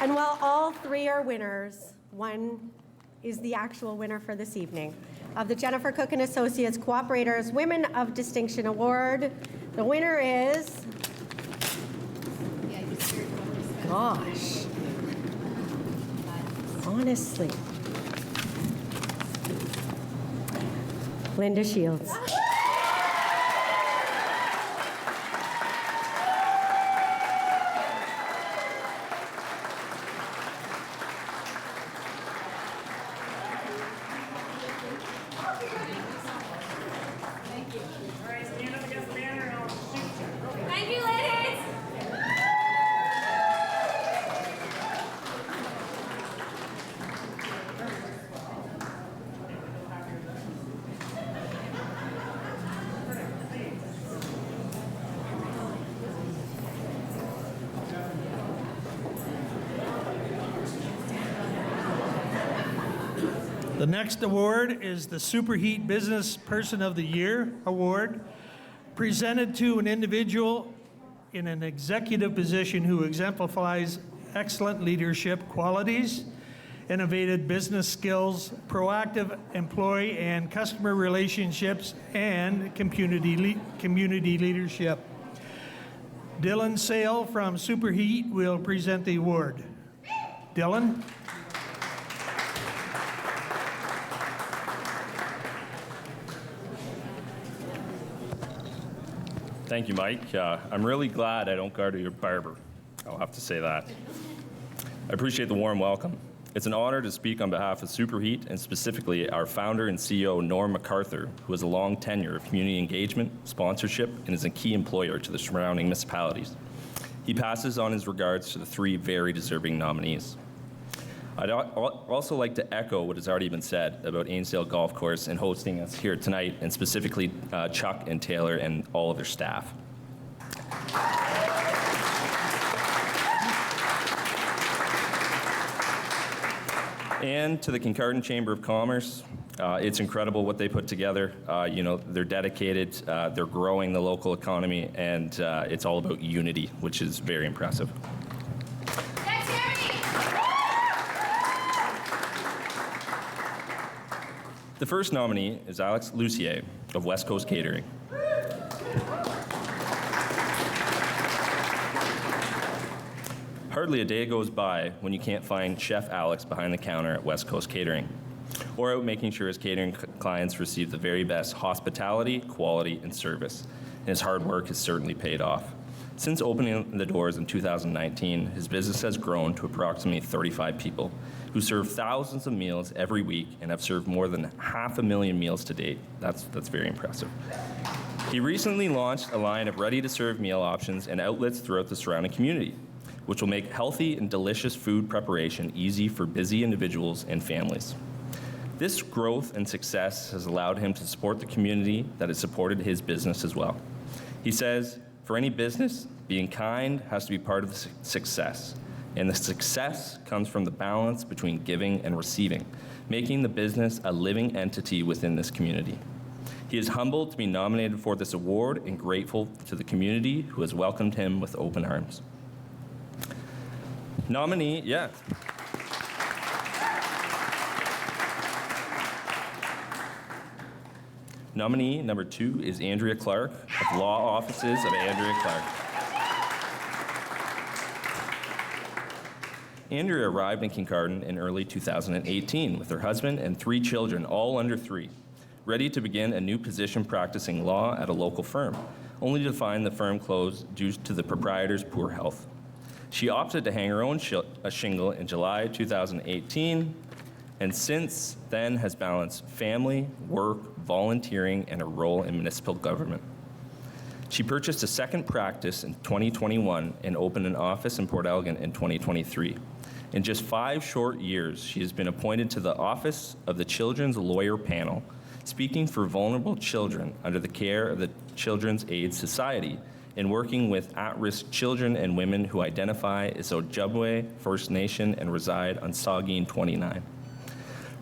And while all three are winners, one is the actual winner for this evening of the Jennifer Cook and Associates Cooperators Women of Distinction Award. The winner is, gosh, honestly, Linda Shields. Thank you, ladies. The next award is the Superheat Business Person of the Year Award, presented to an individual in an executive position who exemplifies excellent leadership qualities, innovative business skills, proactive employee and customer relationships, and community leadership. Dylan Sale from Superheat will present the award. Dylan? Thank you, Mike. I'm really glad I don't go to your barber. I'll have to say that. I appreciate the warm welcome. It's an honor to speak on behalf of Superheat and specifically our founder and CEO, Norm MacArthur, who has a long tenure of community engagement, sponsorship, and is a key employer to the surrounding municipalities. He passes on his regards to the three very deserving nominees. I'd also like to echo what has already been said about Ainsdale Golf Course and hosting us here tonight, and specifically Chuck and Taylor and all of their staff. And to the Kincardine Chamber of Commerce, it's incredible what they put together. They're dedicated, they're growing the local economy, and it's all about unity, which is very impressive. The first nominee is Alex Lucier of West Coast Catering. Hardly a day goes by when you can't find Chef Alex behind the counter at West Coast Catering, or out making sure his catering clients receive the very best hospitality, quality, and service. And his hard work has certainly paid off. Since opening the doors in 2019, his business has grown to approximately 35 people who serve thousands of meals every week and have served more than 500,000 meals to date. That's very impressive. He recently launched a line of ready-to-serve meal options and outlets throughout the surrounding community, which will make healthy and delicious food preparation easy for busy individuals and families. This growth and success has allowed him to support the community that has supported his business as well. He says, for any business, being kind has to be part of the success. And the success comes from the balance between giving and receiving, making the business a living entity within this community. He is humbled to be nominated for this award and grateful to the community who has welcomed him with open arms. Nominee number 2 is Andrea Clark of Law Offices of Andrea Clark. Andrea arrived in Kincardine in early 2018 with her husband and 3 children, all under 3, ready to begin a new position practicing law at a local firm, only to find the firm closed due to the proprietor's poor health. She opted to hang her own shingle in July 2018, and since then has balanced family, work, volunteering, and a role in municipal government. She purchased a second practice in 2021 and opened an office in Port Elgin in 2023. In just 5 short years, she has been appointed to the Office of the Children's Lawyer Panel, speaking for vulnerable children under the care of the Children's Aid Society, and working with at-risk children and women who identify as Ojibwe, First Nation, and reside on Saugeen 29.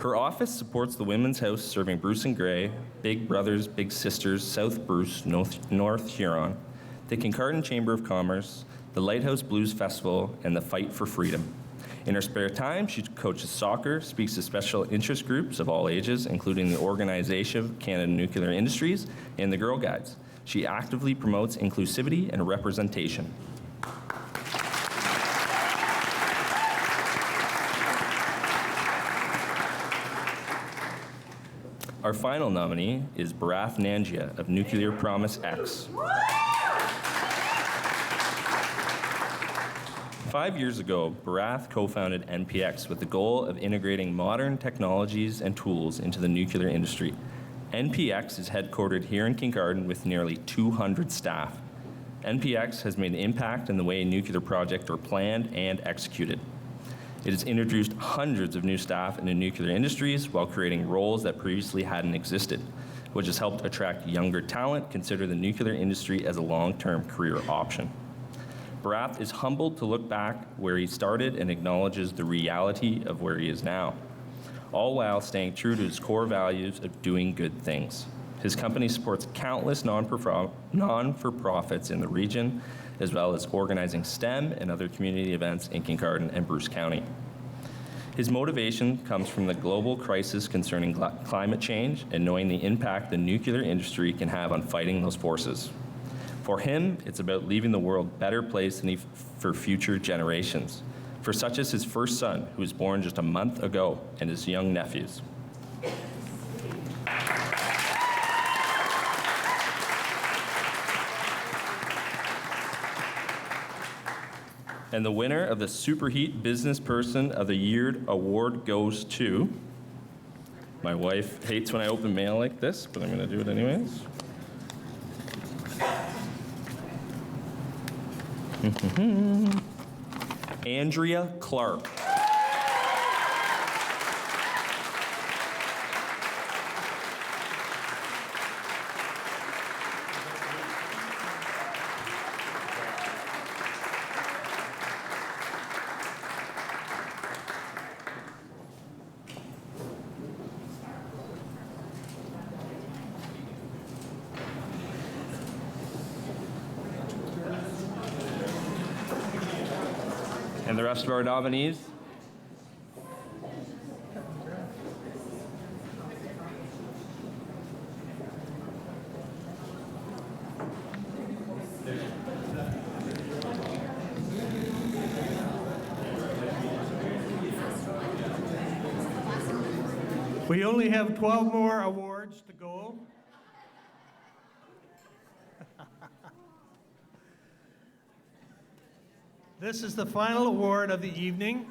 Her office supports the Women's House serving Bruce and Grey, Big Brothers, Big Sisters, South Bruce, North Huron, the Kincardine Chamber of Commerce, the Lighthouse Blues Festival, and the Fight for Freedom. In her spare time, she coaches soccer, speaks to special interest groups of all ages, including the Organization of Canada Nuclear Industries and the Girl Guides. She actively promotes inclusivity and representation. Our final nominee is Bharath Nangia of Nuclear Promise X. 5 years ago, Bharath co-founded NPX with the goal of integrating modern technologies and tools into the nuclear industry. NPX is headquartered here in Kincardine with nearly 200 staff. NPX has made an impact in the way nuclear projects are planned and executed. It has introduced hundreds of new staff in the nuclear industries while creating roles that previously hadn't existed, which has helped attract younger talent, consider the nuclear industry as a long-term career option. Bharath is humbled to look back where he started and acknowledges the reality of where he is now. all while staying true to his core values of doing good things. His company supports countless non-for-profits in the region, as well as organizing STEM and other community events in Kincardine and Bruce County. His motivation comes from the global crisis concerning climate change and knowing the impact the nuclear industry can have on fighting those forces. For him, it's about leaving the world a better place for future generations, for such as his first son, who was born just a month ago, and his young nephews. And the winner of the Superheat Business Person of the Year award goes to, my wife hates when I open mail like this, but I'm going to do it anyways. Andrea Clark. And the rest of our nominees? We only have 12 more awards to go. This is the final award of the evening.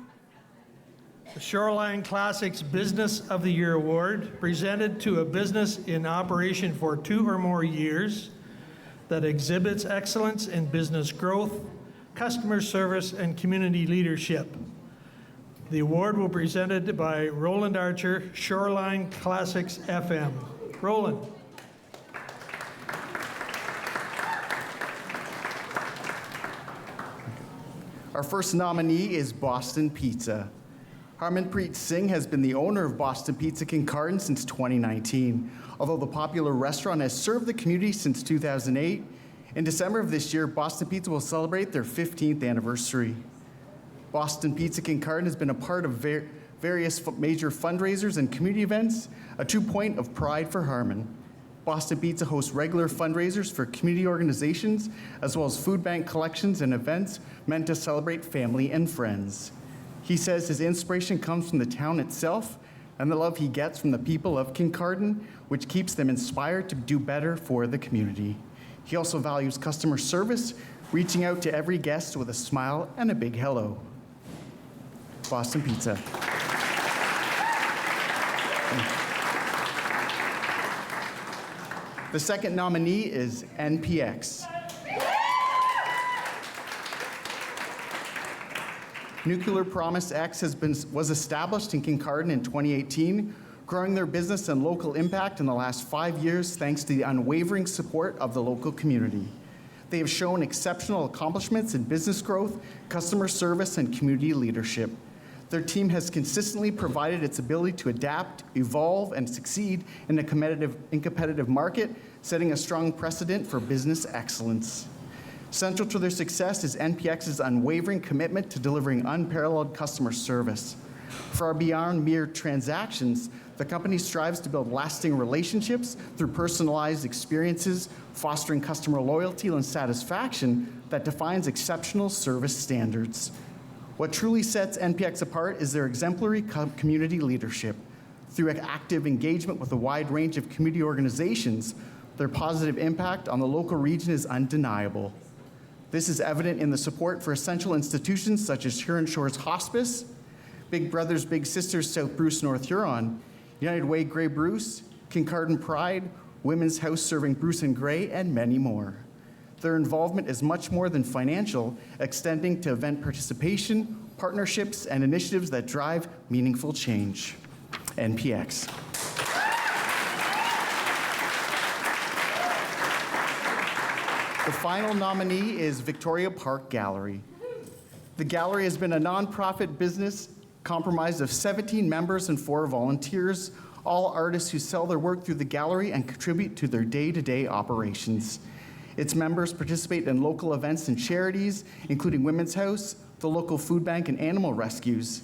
The Shoreline Classics Business of the Year Award, presented to a business in operation for 2 or more years that exhibits excellence in business growth, customer service, and community leadership. The award will be presented by Roland Archer, Shoreline Classics FM. Roland. Our first nominee is Boston Pizza. Harmanpreet Singh has been the owner of Boston Pizza Kincardine since 2019. Although the popular restaurant has served the community since 2008, in December of this year, Boston Pizza will celebrate their 15th anniversary. Boston Pizza Kincardine has been a part of various major fundraisers and community events, a true point of pride for Harman. Boston Pizza hosts regular fundraisers for community organizations, as well as food bank collections and events meant to celebrate family and friends. He says his inspiration comes from the town itself and the love he gets from the people of Kincardine, which keeps them inspired to do better for the community. He also values customer service, reaching out to every guest with a smile and a big hello. Boston Pizza. The second nominee is NPX. Nuclear Promise X was established in Kincardine in 2018, growing their business and local impact in the last 5 years thanks to the unwavering support of the local community. They have shown exceptional accomplishments in business growth, customer service, and community leadership. Their team has consistently provided its ability to adapt, evolve, and succeed in a competitive market, setting a strong precedent for business excellence. Central to their success is NPX's unwavering commitment to delivering unparalleled customer service. Far beyond mere transactions, the company strives to build lasting relationships through personalized experiences, fostering customer loyalty and satisfaction that defines exceptional service standards. What truly sets NPX apart is their exemplary community leadership. Through active engagement with a wide range of community organizations, their positive impact on the local region is undeniable. This is evident in the support for essential institutions such as Huron Shores Hospice, Big Brothers Big Sisters South Bruce North Huron, United Way Grey Bruce, Kincardine Pride, Women's House Serving Bruce and Grey, and many more. Their involvement is much more than financial, extending to event participation, partnerships, and initiatives that drive meaningful change. NPX. The final nominee is Victoria Park Gallery. The gallery has been a nonprofit business comprised of 17 members and 4 volunteers, all artists who sell their work through the gallery and contribute to their day-to-day operations. Its members participate in local events and charities, including Women's House, the local food bank, and animal rescues.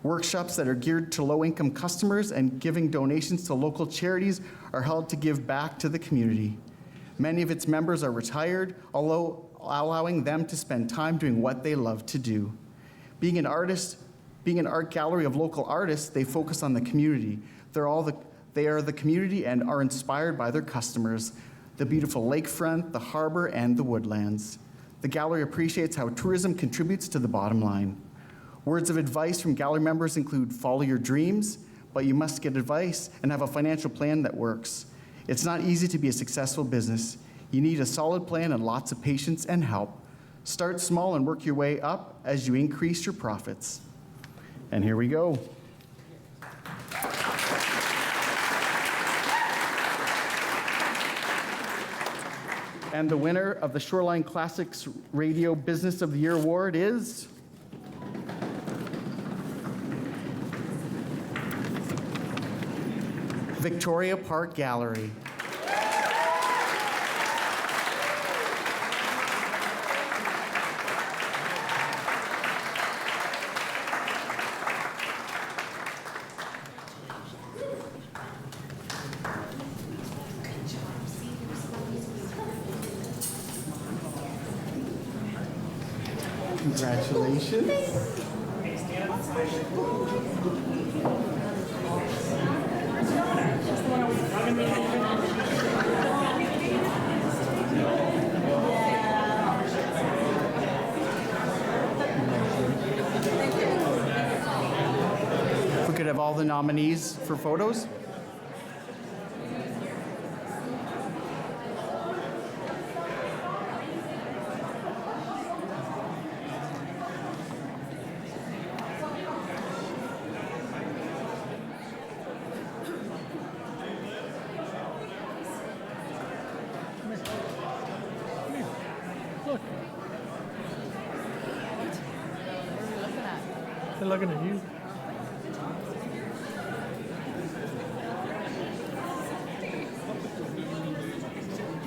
Workshops that are geared to low-income customers and giving donations to local charities are held to give back to the community. Many of its members are retired, although allowing them to spend time doing what they love to do. Being an art gallery of local artists, they focus on the community. They are the community and are inspired by their customers, the beautiful lakefront, the harbor, and the woodlands. The gallery appreciates how tourism contributes to the bottom line. Words of advice from gallery members include follow your dreams, but you must get advice and have a financial plan that works. It's not easy to be a successful business. You need a solid plan and lots of patience and help. Start small and work your way up as you increase your profits. And here we go. And the winner of the Shoreline Classics Radio Business of the Year Award is Victoria Park Gallery. Congratulations. If we could have all the nominees for photos. They're looking at you.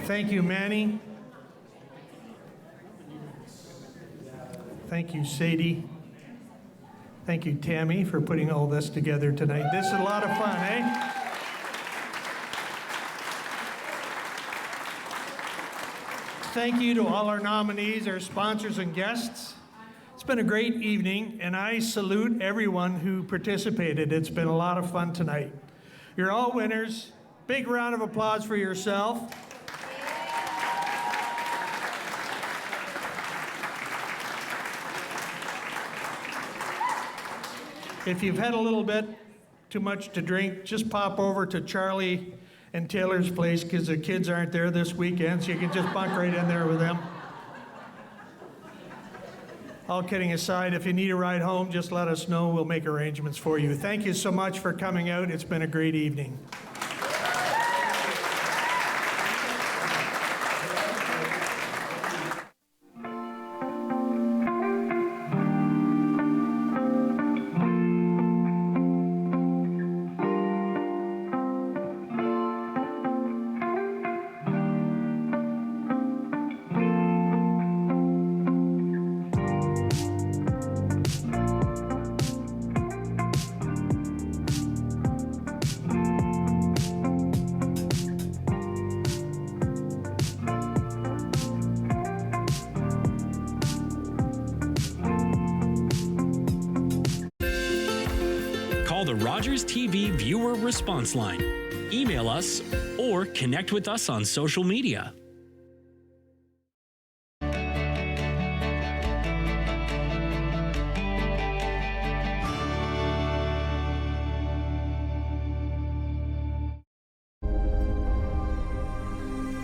Thank you, Manny. Thank you, Sadie. Thank you, Tammy, for putting all this together tonight. This is a lot of fun, eh? Thank you to all our nominees, our sponsors, and guests. It's been a great evening, and I salute everyone who participated. It's been a lot of fun tonight. You're all winners. Big round of applause for yourself. If you've had a little bit too much to drink, just pop over to Charlie and Taylor's place because the kids aren't there this weekend, so you can just bunk right in there with them. All kidding aside, if you need a ride home, just let us know. We'll make arrangements for you. Thank you so much for coming out. It's been a great evening. Call the Rogers TV viewer response line, email us, or connect with us on social media.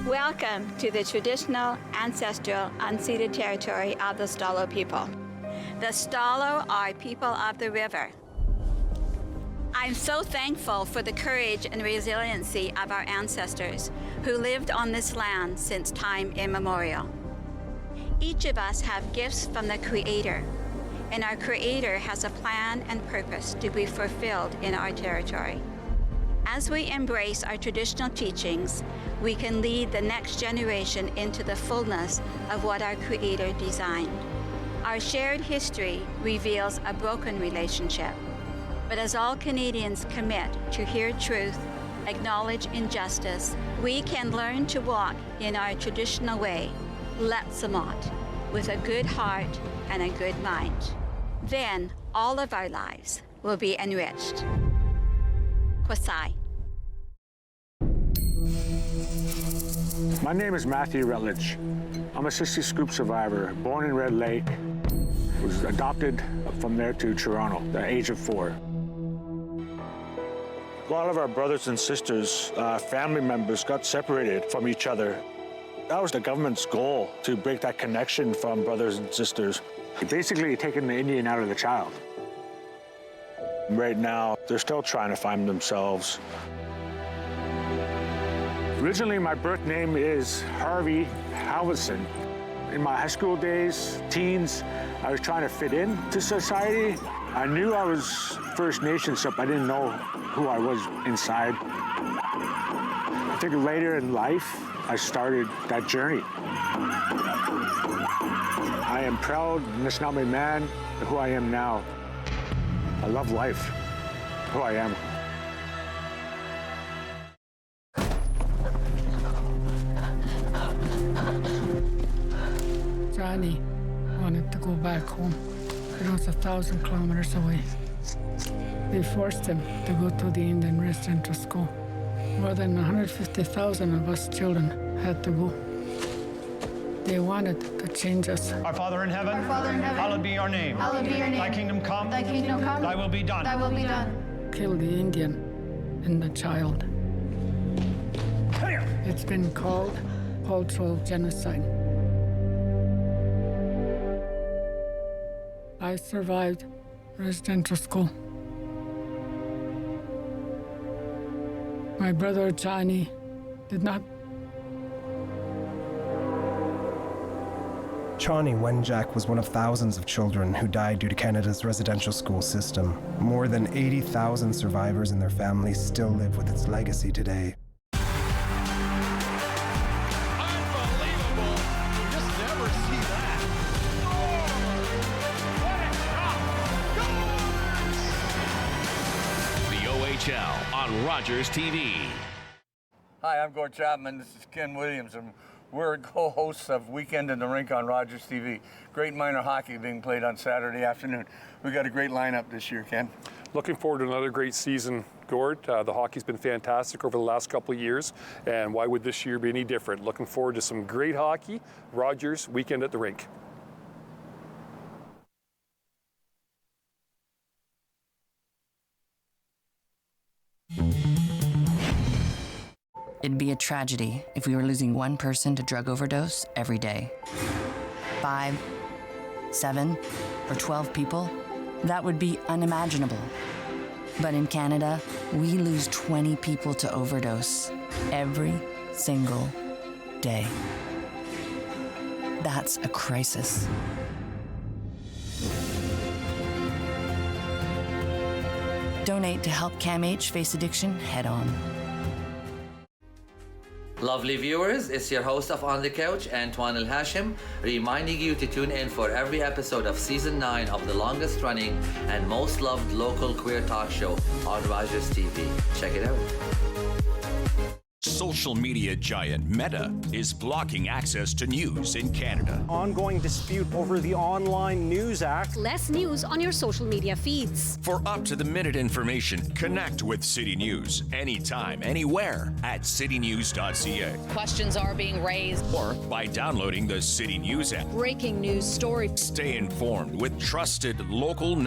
Welcome to the traditional, ancestral, unceded territory of the Stalo people. The Stalo are people of the river. I'm so thankful for the courage and resiliency of our ancestors who lived on this land since time immemorial. Each of us have gifts from the Creator, and our Creator has a plan and purpose to be fulfilled in our territory. As we embrace our traditional teachings, we can lead the next generation into the fullness of what our Creator designed. Our shared history reveals a broken relationship, but as all Canadians commit to hear truth, acknowledge injustice, we can learn to walk in our traditional way, Letsamot, with a good heart and a good mind. Then all of our lives will be enriched. Kwasai. My name is Matthew Rutledge. I'm a 60 Scoop survivor, born in Red Lake. Was adopted from there to Toronto at the age of 4. A lot of our brothers and sisters, family members got separated from each other. That was the government's goal, to break that connection from brothers and sisters. Basically taking the Indian out of the child. Right now, they're still trying to find themselves. Originally, my birth name is Harvey Halverson. In my high school days, teens, I was trying to fit into society. I knew I was First Nations, but I didn't know who I was inside. I think later in life, I started that journey. I am proud Nishnawbe man, who I am now. I love life, who I am. Johnny wanted to go back home. It was 1,000 kilometers away. They forced him to go to the Indian residential school. More than 150,000 of us children had to go. They wanted to change us. Our Father in heaven, hallowed be your name. Hallowed be your name. Thy kingdom come. Thy kingdom come. Thy will be done. Thy will be done. Kill the Indian and the child. It's been called cultural genocide. I survived residential school. My brother Johnny did not. Chani Wenjack was one of thousands of children who died due to Canada's residential school system. More than 80,000 survivors and their families still live with its legacy today. On Rogers TV. Hi, I'm Gord Chapman. This is Ken Williams, and we're co-hosts of Weekend in the Rink on Rogers TV. Great minor hockey being played on Saturday afternoon. We got a great lineup this year, Ken. Looking forward to another great season, Gord. The hockey's been fantastic over the last couple of years, and why would this year be any different? Looking forward to some great hockey. Rogers, Weekend at the Rink. It'd be a tragedy if we were losing one person to drug overdose every day. 5, 7, or 12 people, that would be unimaginable. But in Canada, we lose 20 people to overdose every single day. That's a crisis. Donate to help CAMH face addiction head on. Lovely viewers, it's your host of On the Couch, Antoine El Hashim, reminding you to tune in for every episode of Season 9 of the longest running and most loved local queer talk show on Rogers TV. Check it out. Social media giant Meta is blocking access to news in Canada. Ongoing dispute over the Online News Act. Less news on your social media feeds. For up-to-the-minute information, connect with City News anytime, anywhere at citynews.ca. Questions are being raised. Or by downloading the City News app. Breaking news stories. Stay informed with trusted local